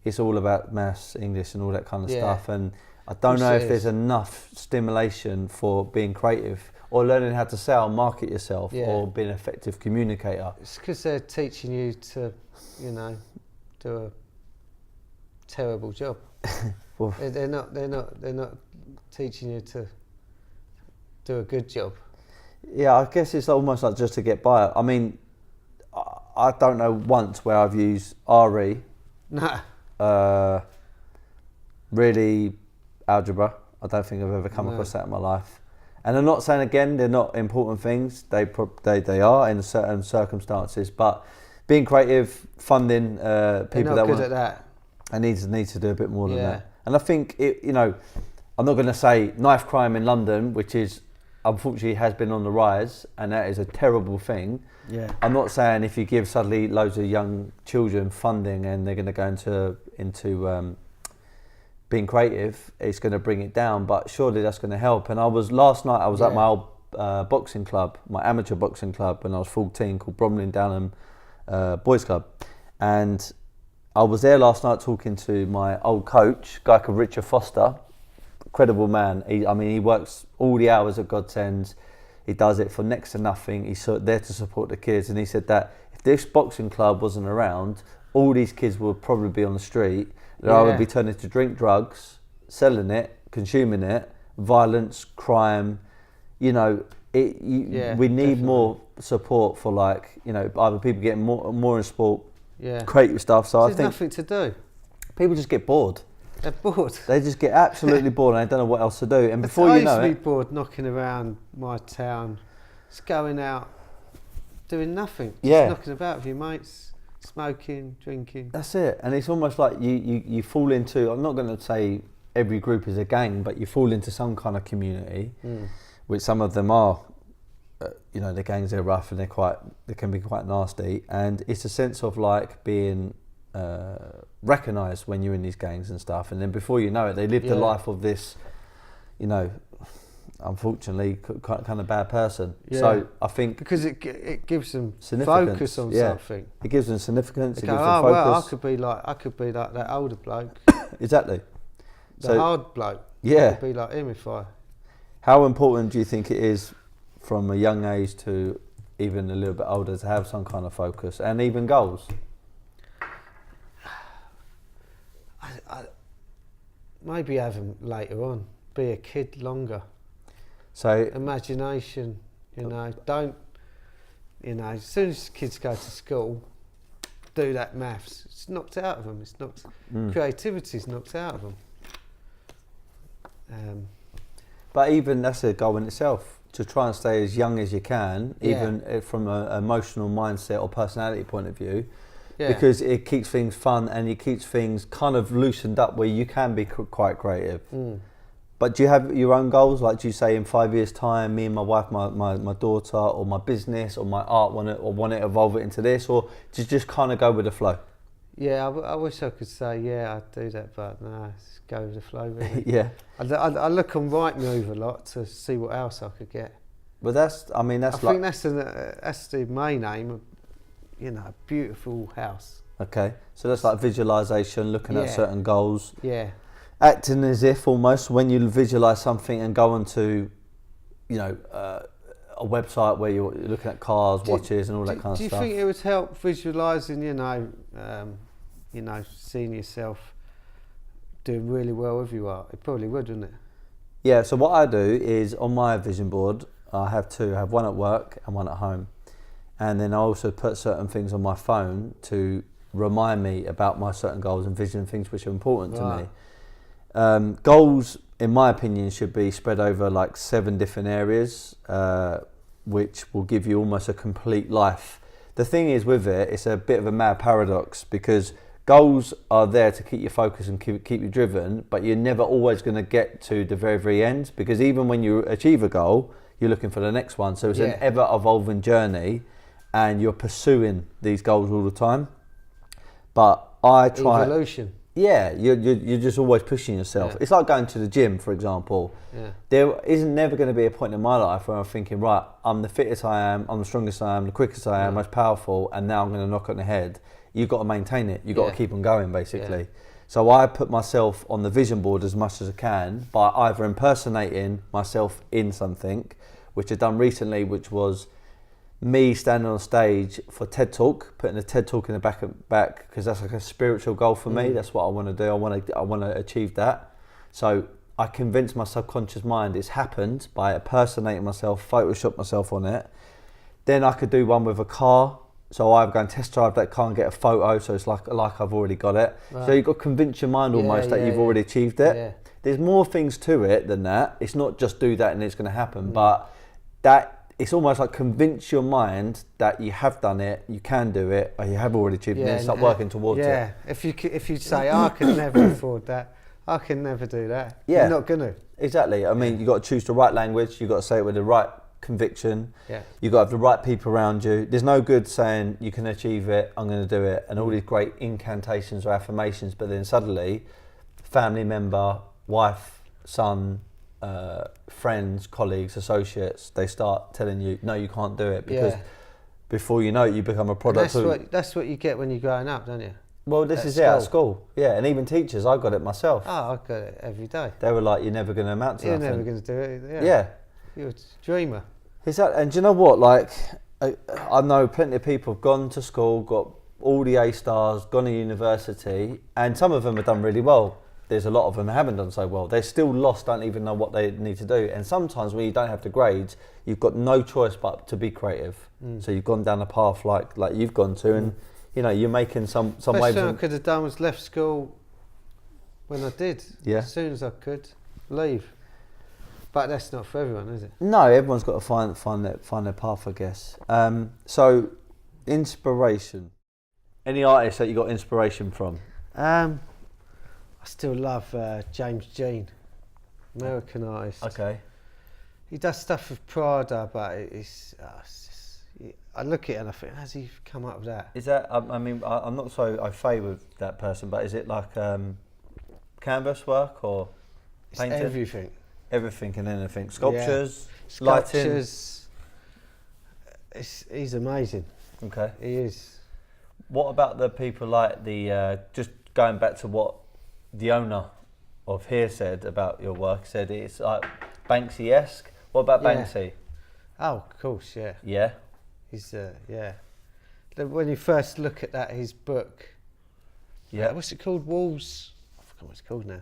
it's all about maths, English and all that kind of Yeah. stuff, and I don't Of know course if it there's is. enough stimulation for being creative or learning how to sell, market yourself, Yeah. or being an effective communicator. It's because they're teaching you to, you know, do a terrible job. Well, They're not teaching you to do a good job. yeah, I guess it's almost like just to get by. I mean, I don't know once where I've used RE, Nah. really algebra. I don't think I've ever come No. across that in my life. And I'm not saying, again, they're not important things. They are in certain circumstances, but being creative, funding They're people not that good want, at that. I need to do a bit more than Yeah. that. And I think I'm not going to say knife crime in London, which is unfortunately has been on the rise, and that is a terrible thing. Yeah. I'm not saying if you give suddenly loads of young children funding and they're going to go into being creative, it's going to bring it down, but surely that's going to help. And last night I was at Yeah. my old boxing club, my amateur boxing club when I was 14, called Bromley Downham Boys Club, and I was there last night talking to my old coach, a guy called Richard Foster, incredible man. He works all the hours at God's End. He does it for next to nothing. He's there to support the kids, and he said that if this boxing club wasn't around, all these kids would probably be on the street. They Yeah. would be turning to drink drugs, selling it, consuming it, violence, crime. We need definitely. more support for either people getting more in sport, Yeah. creative stuff. So I There's think nothing to do. people just get bored. They're bored. They just get absolutely bored and they don't know what else to do. And before I you used know to be it, bored knocking around my town, just going out, doing nothing. Just Yeah. knocking about with your mates, smoking, drinking. That's it. And it's almost like you fall into, I'm not going to say every group is a gang, but you fall into some kind of community, which some of them are, you know, the gangs are rough and they can be quite nasty. And it's a sense of like being recognised when you're in these gangs and stuff. And then before you know it, they live the life of this, you know, unfortunately kind of bad person. So I think because it gives them focus on something. It gives them significance. They It go, gives them focus. well, I could be like that older bloke. Exactly. The hard bloke. Yeah. I could be like him if I. How important do you think it is from a young age to even a little bit older to have some kind of focus and even goals? Maybe have them later on. Be a kid longer. So imagination, you know, don't, you know, as soon as kids go to school, do that maths, it's knocked out of them, it's knocked, creativity's knocked out of them. But even that's a goal in itself, to try and stay as young as you can, even from an emotional mindset or personality point of view, because it keeps things fun and it keeps things kind of loosened up where you can be quite creative. But do you have your own goals? Like, do you say in 5 years' time, me and my wife, my daughter, or my business, or my art, want to evolve it into this, or do you just kind of go with the flow? Yeah, I wish I could say, yeah, I'd do that, but no, just go with the flow, really. Yeah. I look on Rightmove a lot to see what else I could get. But I think that's the main aim, of, you know, a beautiful house. Okay, so that's like visualisation, looking at certain goals. Yeah. Acting as if almost when you visualise something and go onto, you know, a website where you're looking at cars, watches, and all that kind of stuff. Do you think it would help visualising, you know, seeing yourself doing really well with your art? It probably would, wouldn't it? Yeah. So what I do is on my vision board, I have two. I have one at work and one at home, and then I also put certain things on my phone to remind me about my certain goals and vision, things which are important to me. Goals, in my opinion, should be spread over like 7 different areas, which will give you almost a complete life. The thing is with it, it's a bit of a mad paradox because goals are there to keep you focused and keep you driven, but you're never always going to get to the very, very end, because even when you achieve a goal, you're looking for the next one. So it's an ever evolving journey and you're pursuing these goals all the time. But I try... Evolution. Yeah, you're just always pushing yourself. It's like going to the gym, for example. There isn't never going to be a point in my life where I'm thinking, right, I'm the fittest I am, I'm the strongest I am, the quickest I am, most powerful, and now I'm going to knock on the head. You've got to maintain it. You've got to keep on going, basically. So I put myself on the vision board as much as I can by either impersonating myself in something, which I've done recently, which was me standing on stage for TED Talk, putting a TED Talk in the back because that's like a spiritual goal for me. That's what I want to do. I want to achieve that. So I convinced my subconscious mind it's happened by impersonating myself, Photoshop myself on it. Then I could do one with a car. So I go and test drive that car and get a photo. So it's like I've already got it. Right. So you've got to convince your mind almost that you've already achieved it. Yeah. There's more things to it than that. It's not just do that and it's going to happen, but that. It's almost like convince your mind that you have done it, you can do it, or you have already achieved it, and start working towards it. Yeah, if you say, I can never afford that, I can never do that, you're not going to. Exactly. I mean, you've got to choose the right language, you've got to say it with the right conviction, you've got to have the right people around you. There's no good saying, you can achieve it, I'm going to do it, and all these great incantations or affirmations, but then suddenly, family member, wife, son, friends, colleagues, associates, they start telling you, no, you can't do it, because before you know it, you become a product. That's what you get when you're growing up, don't you? Well, this is it at school. Yeah, and even teachers, I got it myself. Oh, I got it every day. They were like, you're never going to amount to nothing. You're never going to do it. Yeah. You're a dreamer. Exactly. And do you know what? Like, I know plenty of people have gone to school, got all the A stars, gone to university, and some of them have done really well. There's a lot of them who haven't done so well. They're still lost, don't even know what they need to do. And sometimes when you don't have the grades, you've got no choice but to be creative. So you've gone down a path like you've gone to, and you know, you're making some waves. Best thing I could have done was left school when I did. Yeah. As soon as I could leave. But that's not for everyone, is it? No, everyone's got to find their path, I guess. So, inspiration. Any artists that you got inspiration from? I still love James Jean, American artist. Okay. He does stuff with Prada, but it's just, I look at it and I think, how's he come up with that? Is that? I mean, I'm not so au fait with that person, but is it like canvas work or It's painting? everything. Everything and anything. Sculptures, Sculptures. He's amazing. lighting. Okay. He is. What about the people like the, just going back to what the owner of here said about your work, said it's like Banksy-esque. What about Yeah. Banksy? Oh, of course, yeah. Yeah? He's, yeah. When you first look at that, his book, Yeah. what's it called? Walls? I forgot what it's called now.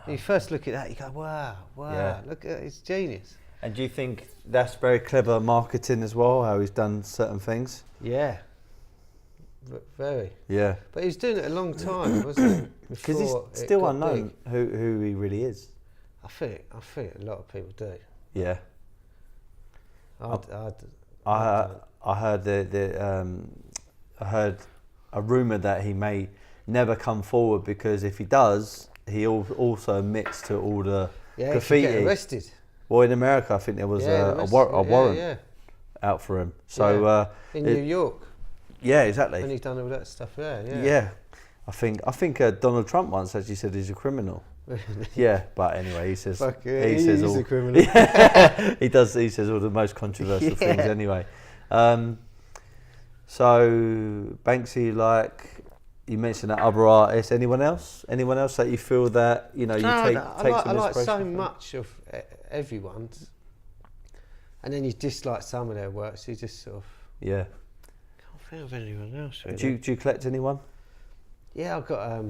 When you first look at that, you go, wow, Yeah. look at it, it's genius. And do you think that's very clever marketing as well, how he's done certain things? Yeah. Very. Yeah. But he was doing it a long time, wasn't he? Because it's Before it still got unknown big. who he really is. I think a lot of people do. Yeah. I I heard I heard a rumor that he may never come forward because if he does, he also admits to all the yeah, graffiti. he could get arrested. Well, in America, I think there was a arrested. warrant out for him. So in New York, yeah, exactly. when he done all that stuff there. Yeah, I think Donald Trump once actually said he's a criminal. Yeah, but anyway, he says Fuck yeah, he says he's all a criminal. he does. He says all the most controversial things anyway. So Banksy, like you mentioned, that other artists. Anyone else? Anyone else that you feel that you know you take I some like inspiration so from? much of everyone's, and then you dislike some of their work, so you just sort of Yeah. can't think of anyone else. Really. Do you collect anyone? Yeah, I've got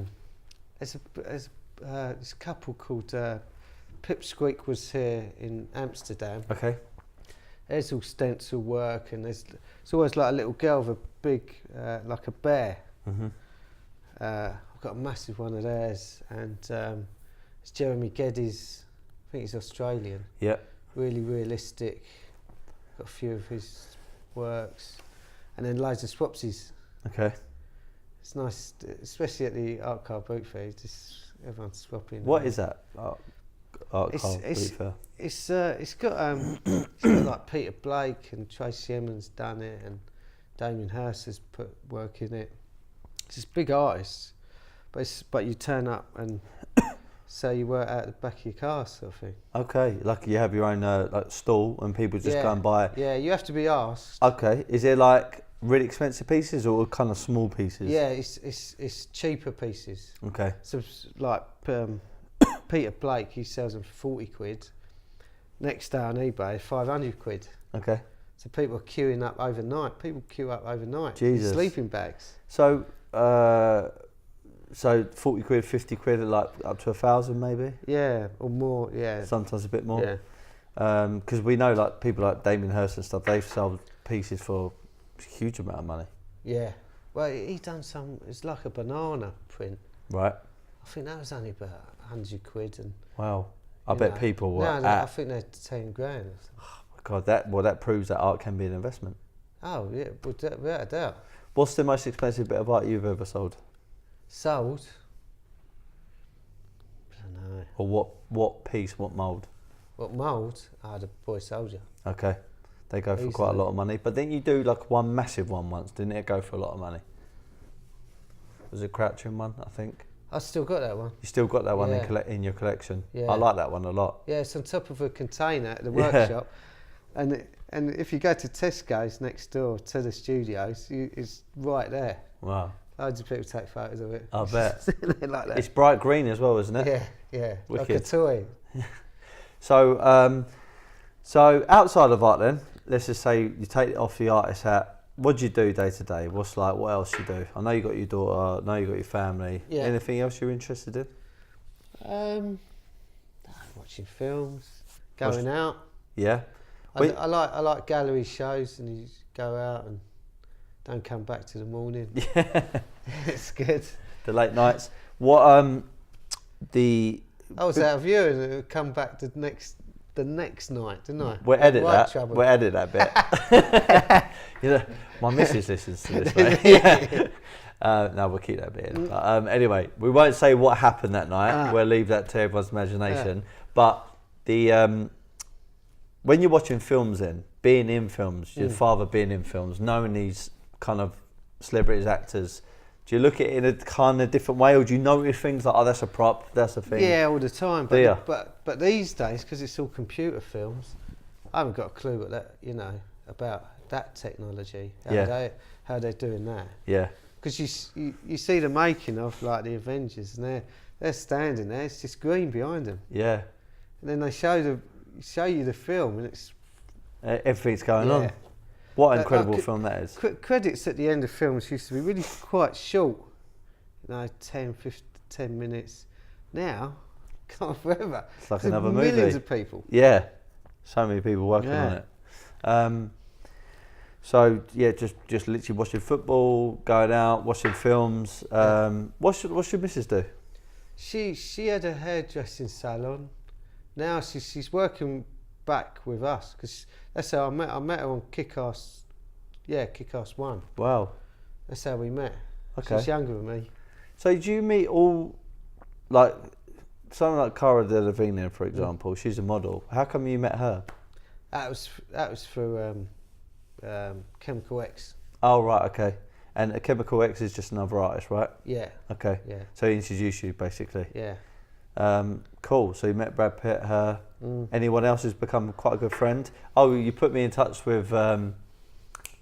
there's this couple called Pipsqueak was here in Amsterdam. Okay. There's all stencil work, and it's always like a little girl with a big like a bear. Mhm. I've got a massive one of theirs, and it's Jeremy Geddes. I think he's Australian. Yeah. Really realistic. Got a few of his works, and then loads of swapsies. Okay. It's nice, especially at the art car boot fair. Just everyone's swapping. What is that? Art car boot fair. It's got like Peter Blake and Tracy Emin's done it, and Damien Hirst has put work in it. It's just big artists, but you turn up and say you work out the back of your car, sort of thing. Okay, like you have your own like stall and people just go and buy. Yeah, you have to be asked. Okay, is it like really expensive pieces or kind of small pieces? Yeah, it's cheaper pieces. Okay. So like Peter Blake, he sells them for £40. Next day on eBay, £500. Okay. So people are queuing up overnight. People queue up overnight. Jesus. In sleeping bags. So, so £40, £50, like up to 1,000 maybe. Yeah, or more. Yeah. Sometimes a bit more. Yeah. Because we know like people like Damien Hirst and stuff. They've sold pieces for a huge amount of money. Yeah. Well, he done some. It's like a banana print. Right. I think that was only about £100, and Wow. I bet people were. No, I think they're 10 grand. Or something. God, that proves that art can be an investment. Oh yeah, without a doubt. What's the most expensive bit of art you've ever sold? Sold. I don't know. Or what piece, what mould? What mould? The Boy Soldier. Okay. They go for Easily. quite a lot of money. But didn't you do like one massive one once? Didn't it go for a lot of money? Was it Crouching one, I think? I still got that one. You still got that one Yeah. in your collection? Yeah. I like that one a lot. Yeah, it's on top of a container at the Yeah. workshop. And if you go to Tesco's next door to the studios, it's right there. Wow. Loads of people take photos of it. I bet. They're like that. It's bright green as well, isn't it? Yeah, yeah. Like a Wicked. toy. So, so outside of art then, let's just say you take it off the artist hat. What do you do day to day? What else you do? I know you got your daughter, I know you got your family. Yeah. Anything else you're interested in? Watching films, going out. Yeah. I like gallery shows, and you go out and don't come back to the morning. Yeah. It's good. The late nights. What the I was out of you and it would come back the next night, didn't I? we'll edit Right that. trouble. We'll edit that bit. You know, my missus listens to this, mate. Yeah. No, we'll keep that bit in. But, anyway, we won't say what happened that night. We'll leave that to everyone's imagination. But the when you're watching films, being in films, your father being in films, knowing these kind of celebrities, actors, do you look at it in a kind of different way, or do you notice things like, oh, that's a prop, that's a thing? Yeah, all the time. But these days, because it's all computer films, I haven't got a clue what that, about that technology. How they're doing that. Yeah. Because you see the making of like the Avengers, and they're standing there. It's just green behind them. Yeah. And then they show you the film, and it's everything's going on. What an incredible film that is. Credits at the end of films used to be really quite short, 10 minutes. Now, gone forever. It's like another movie. Millions of people. Yeah, so many people working on it. So yeah, just literally watching football, going out, watching films. What's your missus do? She had a hairdressing salon. Now she's working back with us, because that's how I met her on Kick-Ass 1. Wow. That's how we met. Okay. She's younger than me. So do you meet all, like, someone like Cara Delevingne, for example, she's a model. How come you met her? That was through Chemical X. Oh, right, okay. And Chemical X is just another artist, right? Yeah. Okay. Yeah. So he introduced you, basically. Yeah. Cool. So you met Brad Pitt, her. Anyone else who's become quite a good friend? Oh, you put me in touch with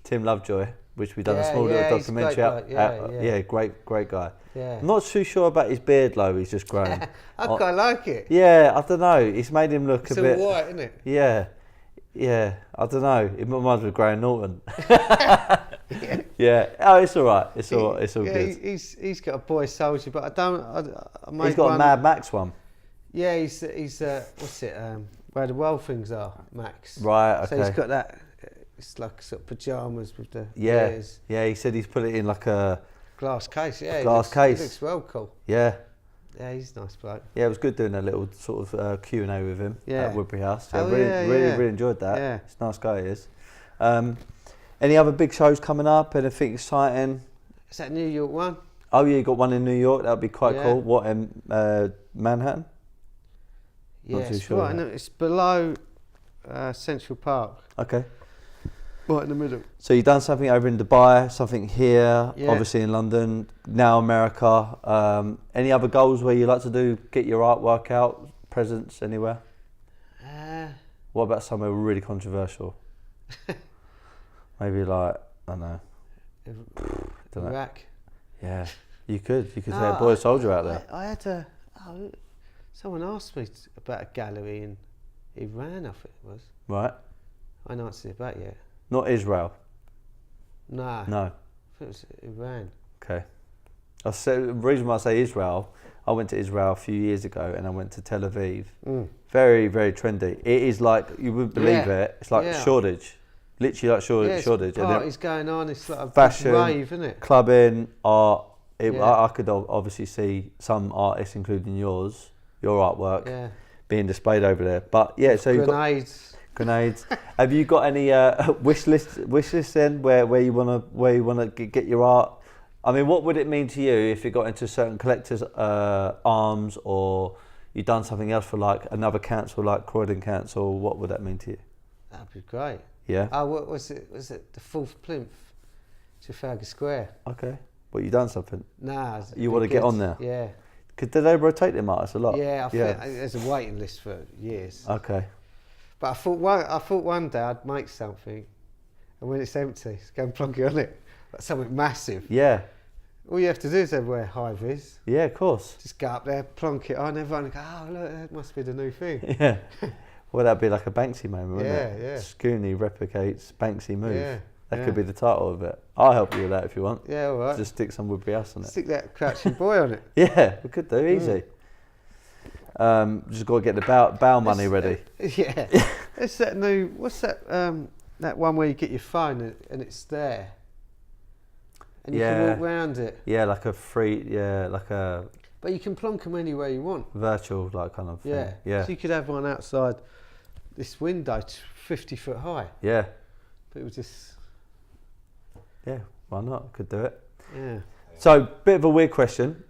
Tim Lovejoy, which we've done a small little documentary out. Yeah, great guy. Yeah. I'm not too sure about his beard though. He's just grown. I quite like it. Yeah, I don't know. It's made him look it's a bit white, isn't it? Yeah. I don't know. It reminds me of Graham Norton. Yeah. Oh, it's all right. It's all good. He's got a boy soldier, but I made he's got a Mad Max one. Yeah, he's what's it? Where the wild things are, Max. Right. Okay. So he's got that. It's like sort of pajamas with the ears. Yeah. He said he's put it in like a glass case. Yeah. Glass case. It looks well cool. Yeah. Yeah, he's a nice bloke. Yeah, it was good doing a little sort of Q&A with him at Woodbury House. Yeah, really enjoyed that. Yeah. It's a nice guy, he is. Any other big shows coming up? Anything exciting? Is that New York one? Oh yeah, you got one in New York. That would be quite cool. What, in Manhattan? Yeah, Not too sure. It's below Central Park. Okay. Right in the middle. So you've done something over in Dubai, something here, obviously in London, now America. Any other goals where you like to get your artwork out, presents anywhere? What about somewhere really controversial? Maybe like, I don't know. Iraq. Yeah, you could say a boy soldier out there. I had someone asked me about a gallery in Iran, I think it was. Right. I haven't answered it back yet. Not Israel? No. No. I think it was Iran. Okay. The reason why I say Israel, I went to Israel a few years ago and I went to Tel Aviv. Very, very trendy. It is like, you wouldn't believe it, it's like Shoreditch. Literally like Shoreditch. Parties going on, it's like a fashion, rave, isn't it? Clubbing, art. I could obviously see some artists, including your artwork, being displayed over there. But yeah, so you've got grenades. Have you got any wish lists then where you wanna get your art? I mean, what would it mean to you if you got into certain collectors' arms, or you done something else for like another council, like Croydon Council? What would that mean to you? That'd be great. Yeah. Oh, what was it? Was it the fourth plinth, Trafalgar Square? Okay. Well, you done something? Nah. You want to get on there? Yeah. Do they rotate them artists a lot? Yeah, I think there's a waiting list for years. Okay. But I thought one day I'd make something, and when it's empty, just go and plonk it on it, like something massive. Yeah. All you have to do is wear high vis. Yeah, of course. Just go up there, plonk it on, everyone go, oh look, that must be the new thing. Yeah. Well, that'd be like a Banksy moment, wouldn't it? Yeah. Schoony replicates Banksy move. Yeah. That could be the title of it. I'll help you with that if you want. Yeah, all right. Just stick some Woodbury House on it. Stick that crouching boy on it. Yeah, we could do, easy. Just got to get the bow money ready. Yeah. It's that new, what's that, that one where you get your phone and it's there? And you can walk around it. Yeah, like a free, But you can plonk them anywhere you want. Virtual, like kind of thing. Yeah. So you could have one outside this window, 50 foot high. Yeah. But it was just... Yeah, why not? Could do it. Yeah. So, bit of a weird question.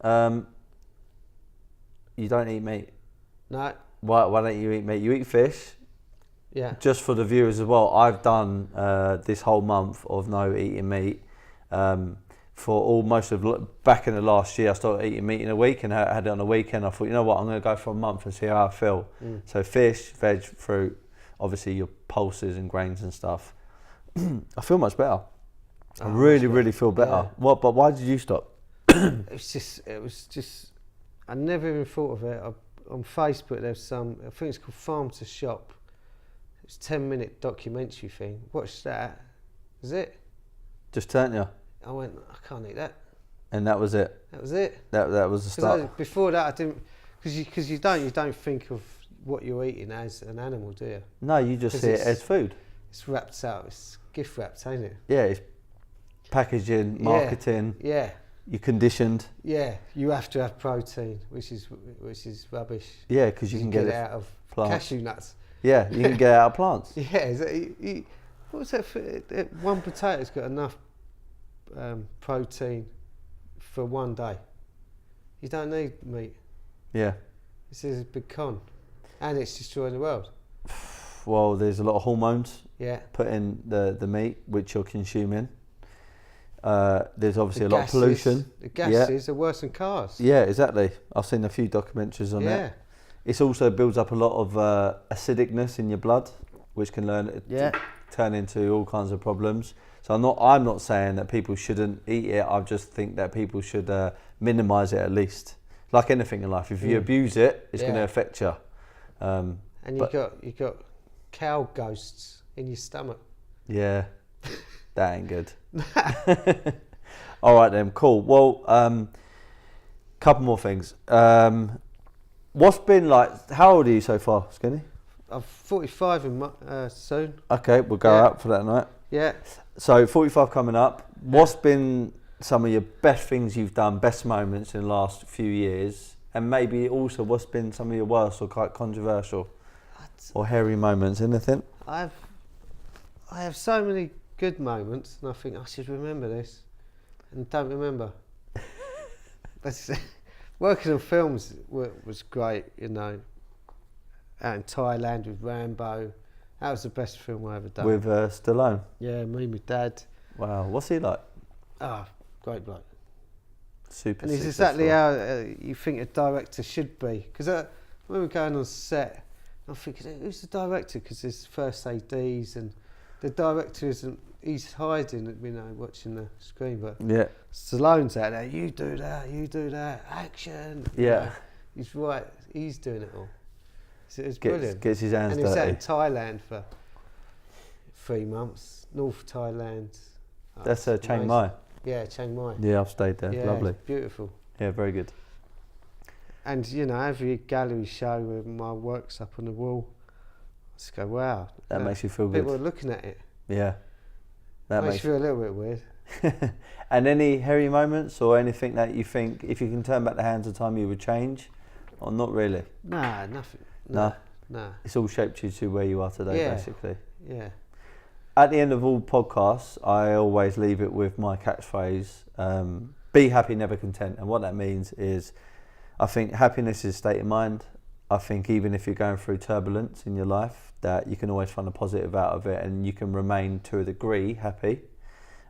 You don't eat meat. No. Why don't you eat meat? You eat fish. Yeah. Just for the viewers as well, I've done this whole month of no eating meat. For almost back in the last year, I started eating meat in a week, and I had it on the weekend. I thought, you know what, I'm going to go for a month and see how I feel. So fish, veg, fruit, obviously your pulses and grains and stuff. I feel much better. I really feel better. Yeah. What? But why did you stop? It was just. I never even thought of it. On Facebook, there's some. I think it's called Farm to Shop. It's a 10-minute documentary thing. Watched that. Is it? Just turned you. I went. I can't eat that. And that was it. That was it. That was the start. Before that, I didn't. Because you don't think of what you're eating as an animal, do you? No, you just see it as food. It's wrapped out. It's gift wrapped, ain't it? Yeah, it's packaging, marketing. Yeah. You're conditioned. Yeah, you have to have protein, which is rubbish. Yeah, because you can get it out of plants. cashew nuts. Yeah, you can get it out of plants. Yeah, what was that? One potato's got enough protein for one day. You don't need meat. Yeah. This is a big con, and it's destroying the world. Well, there's a lot of hormones put in the meat which you're consuming. There's obviously a lot of pollution. The gases are worse than cars. Yeah, exactly. I've seen a few documentaries on that. It also builds up a lot of acidicness in your blood, which can turn into all kinds of problems. So I'm not saying that people shouldn't eat it. I just think that people should minimise it at least. Like anything in life, if you abuse it, it's going to affect you. And you got cow ghosts in your stomach. Yeah, that ain't good. All right then, cool. Well, couple more things. What's been like? How old are you so far, Schoony? I'm 45 soon. Okay, we'll go out for that night. Yeah. So 45 coming up. What's been some of your best things you've done, best moments in the last few years, and maybe also what's been some of your worst or quite controversial or hairy moments? Anything? I have so many good moments, and I think I should remember this, and don't remember. Working on films was great, you know. Out in Thailand with Rambo, that was the best film I ever done. With Stallone? Yeah, me and my dad. Wow, what's he like? Great bloke. Super. And he's exactly how you think a director should be. Because when we're going on set, I'm thinking, who's the director? Because there's first ADs, and the director isn't. He's hiding, you know, watching the screen. But Stallone's out there. You do that. Action. Yeah. You know, he's right. He's doing it all. So it's brilliant. Gets his hands dirty. And he was out in Thailand for 3 months. North Thailand. That's Chiang Mai. Yeah, Chiang Mai. Yeah, I've stayed there. Yeah, lovely. It's beautiful. Yeah, very good. And you know, every gallery show where my work's up on the wall, I just go, wow. That makes you feel good. People are looking at it. Yeah. That makes you feel a little bit weird. And any hairy moments or anything that you think, if you can turn back the hands of time, you would change? Or not really? Nah, nothing. No? Nah. It's all shaped you to where you are today, basically. Yeah. At the end of all podcasts, I always leave it with my catchphrase, be happy, never content. And what that means is, I think happiness is a state of mind. I think even if you're going through turbulence in your life, that you can always find a positive out of it, and you can remain to a degree happy.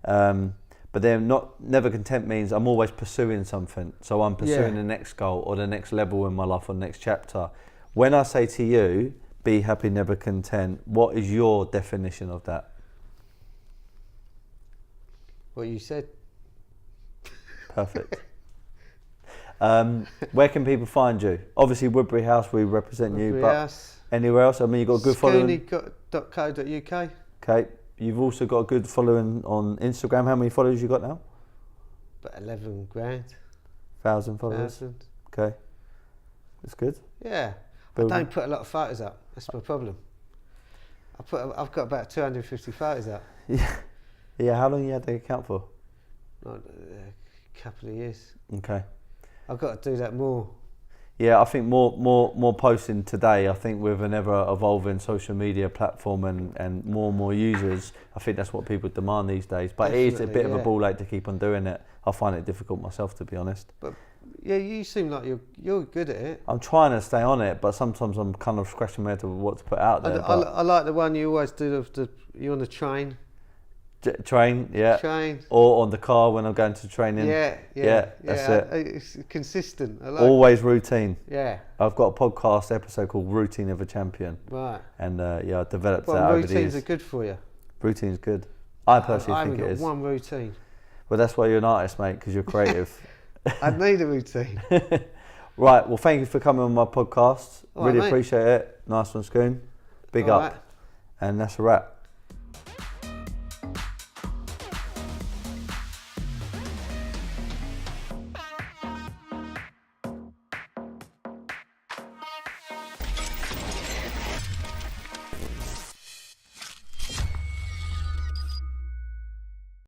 But then never content means I'm always pursuing something. So I'm pursuing the next goal or the next level in my life or the next chapter. When I say to you, be happy, never content, what is your definition of that? What you said. Perfect. Where can people find you? Obviously Woodbury House, we represent you, but anywhere else? I mean, you've got a good following. Schoony.co.uk. Okay. You've also got a good following on Instagram. How many followers you got now? About 11 grand. 1,000 followers. 1,000. Okay. That's good. Yeah. I don't put a lot of photos up. That's my problem. I've got about 250 photos up. Yeah. Yeah. How long you had the account for? A couple of years. Okay. I've got to do that more. Yeah, I think more posting today. I think with an ever evolving social media platform and more users, I think that's what people demand these days. But it is a bit of a ball ache to keep on doing it. I find it difficult myself, to be honest. But yeah, you seem like you're good at it. I'm trying to stay on it, but sometimes I'm kind of scratching my head to what to put out there. I like the one you always do. You on the train. Train, yeah. Train. Or on the car when I'm going to training. Yeah. That's it. It's consistent. I like Always routine. Yeah. I've got a podcast episode called Routine of a Champion. Right. And I developed Well, that over the routines years. are good for you. Routine's good. I personally think it is. I haven't got one routine. Well, that's why you're an artist, mate, because you're creative. I need a routine. Right, well, thank you for coming on my podcast. All really right, appreciate it. Nice one, Schoon. Big All up. right. And that's a wrap.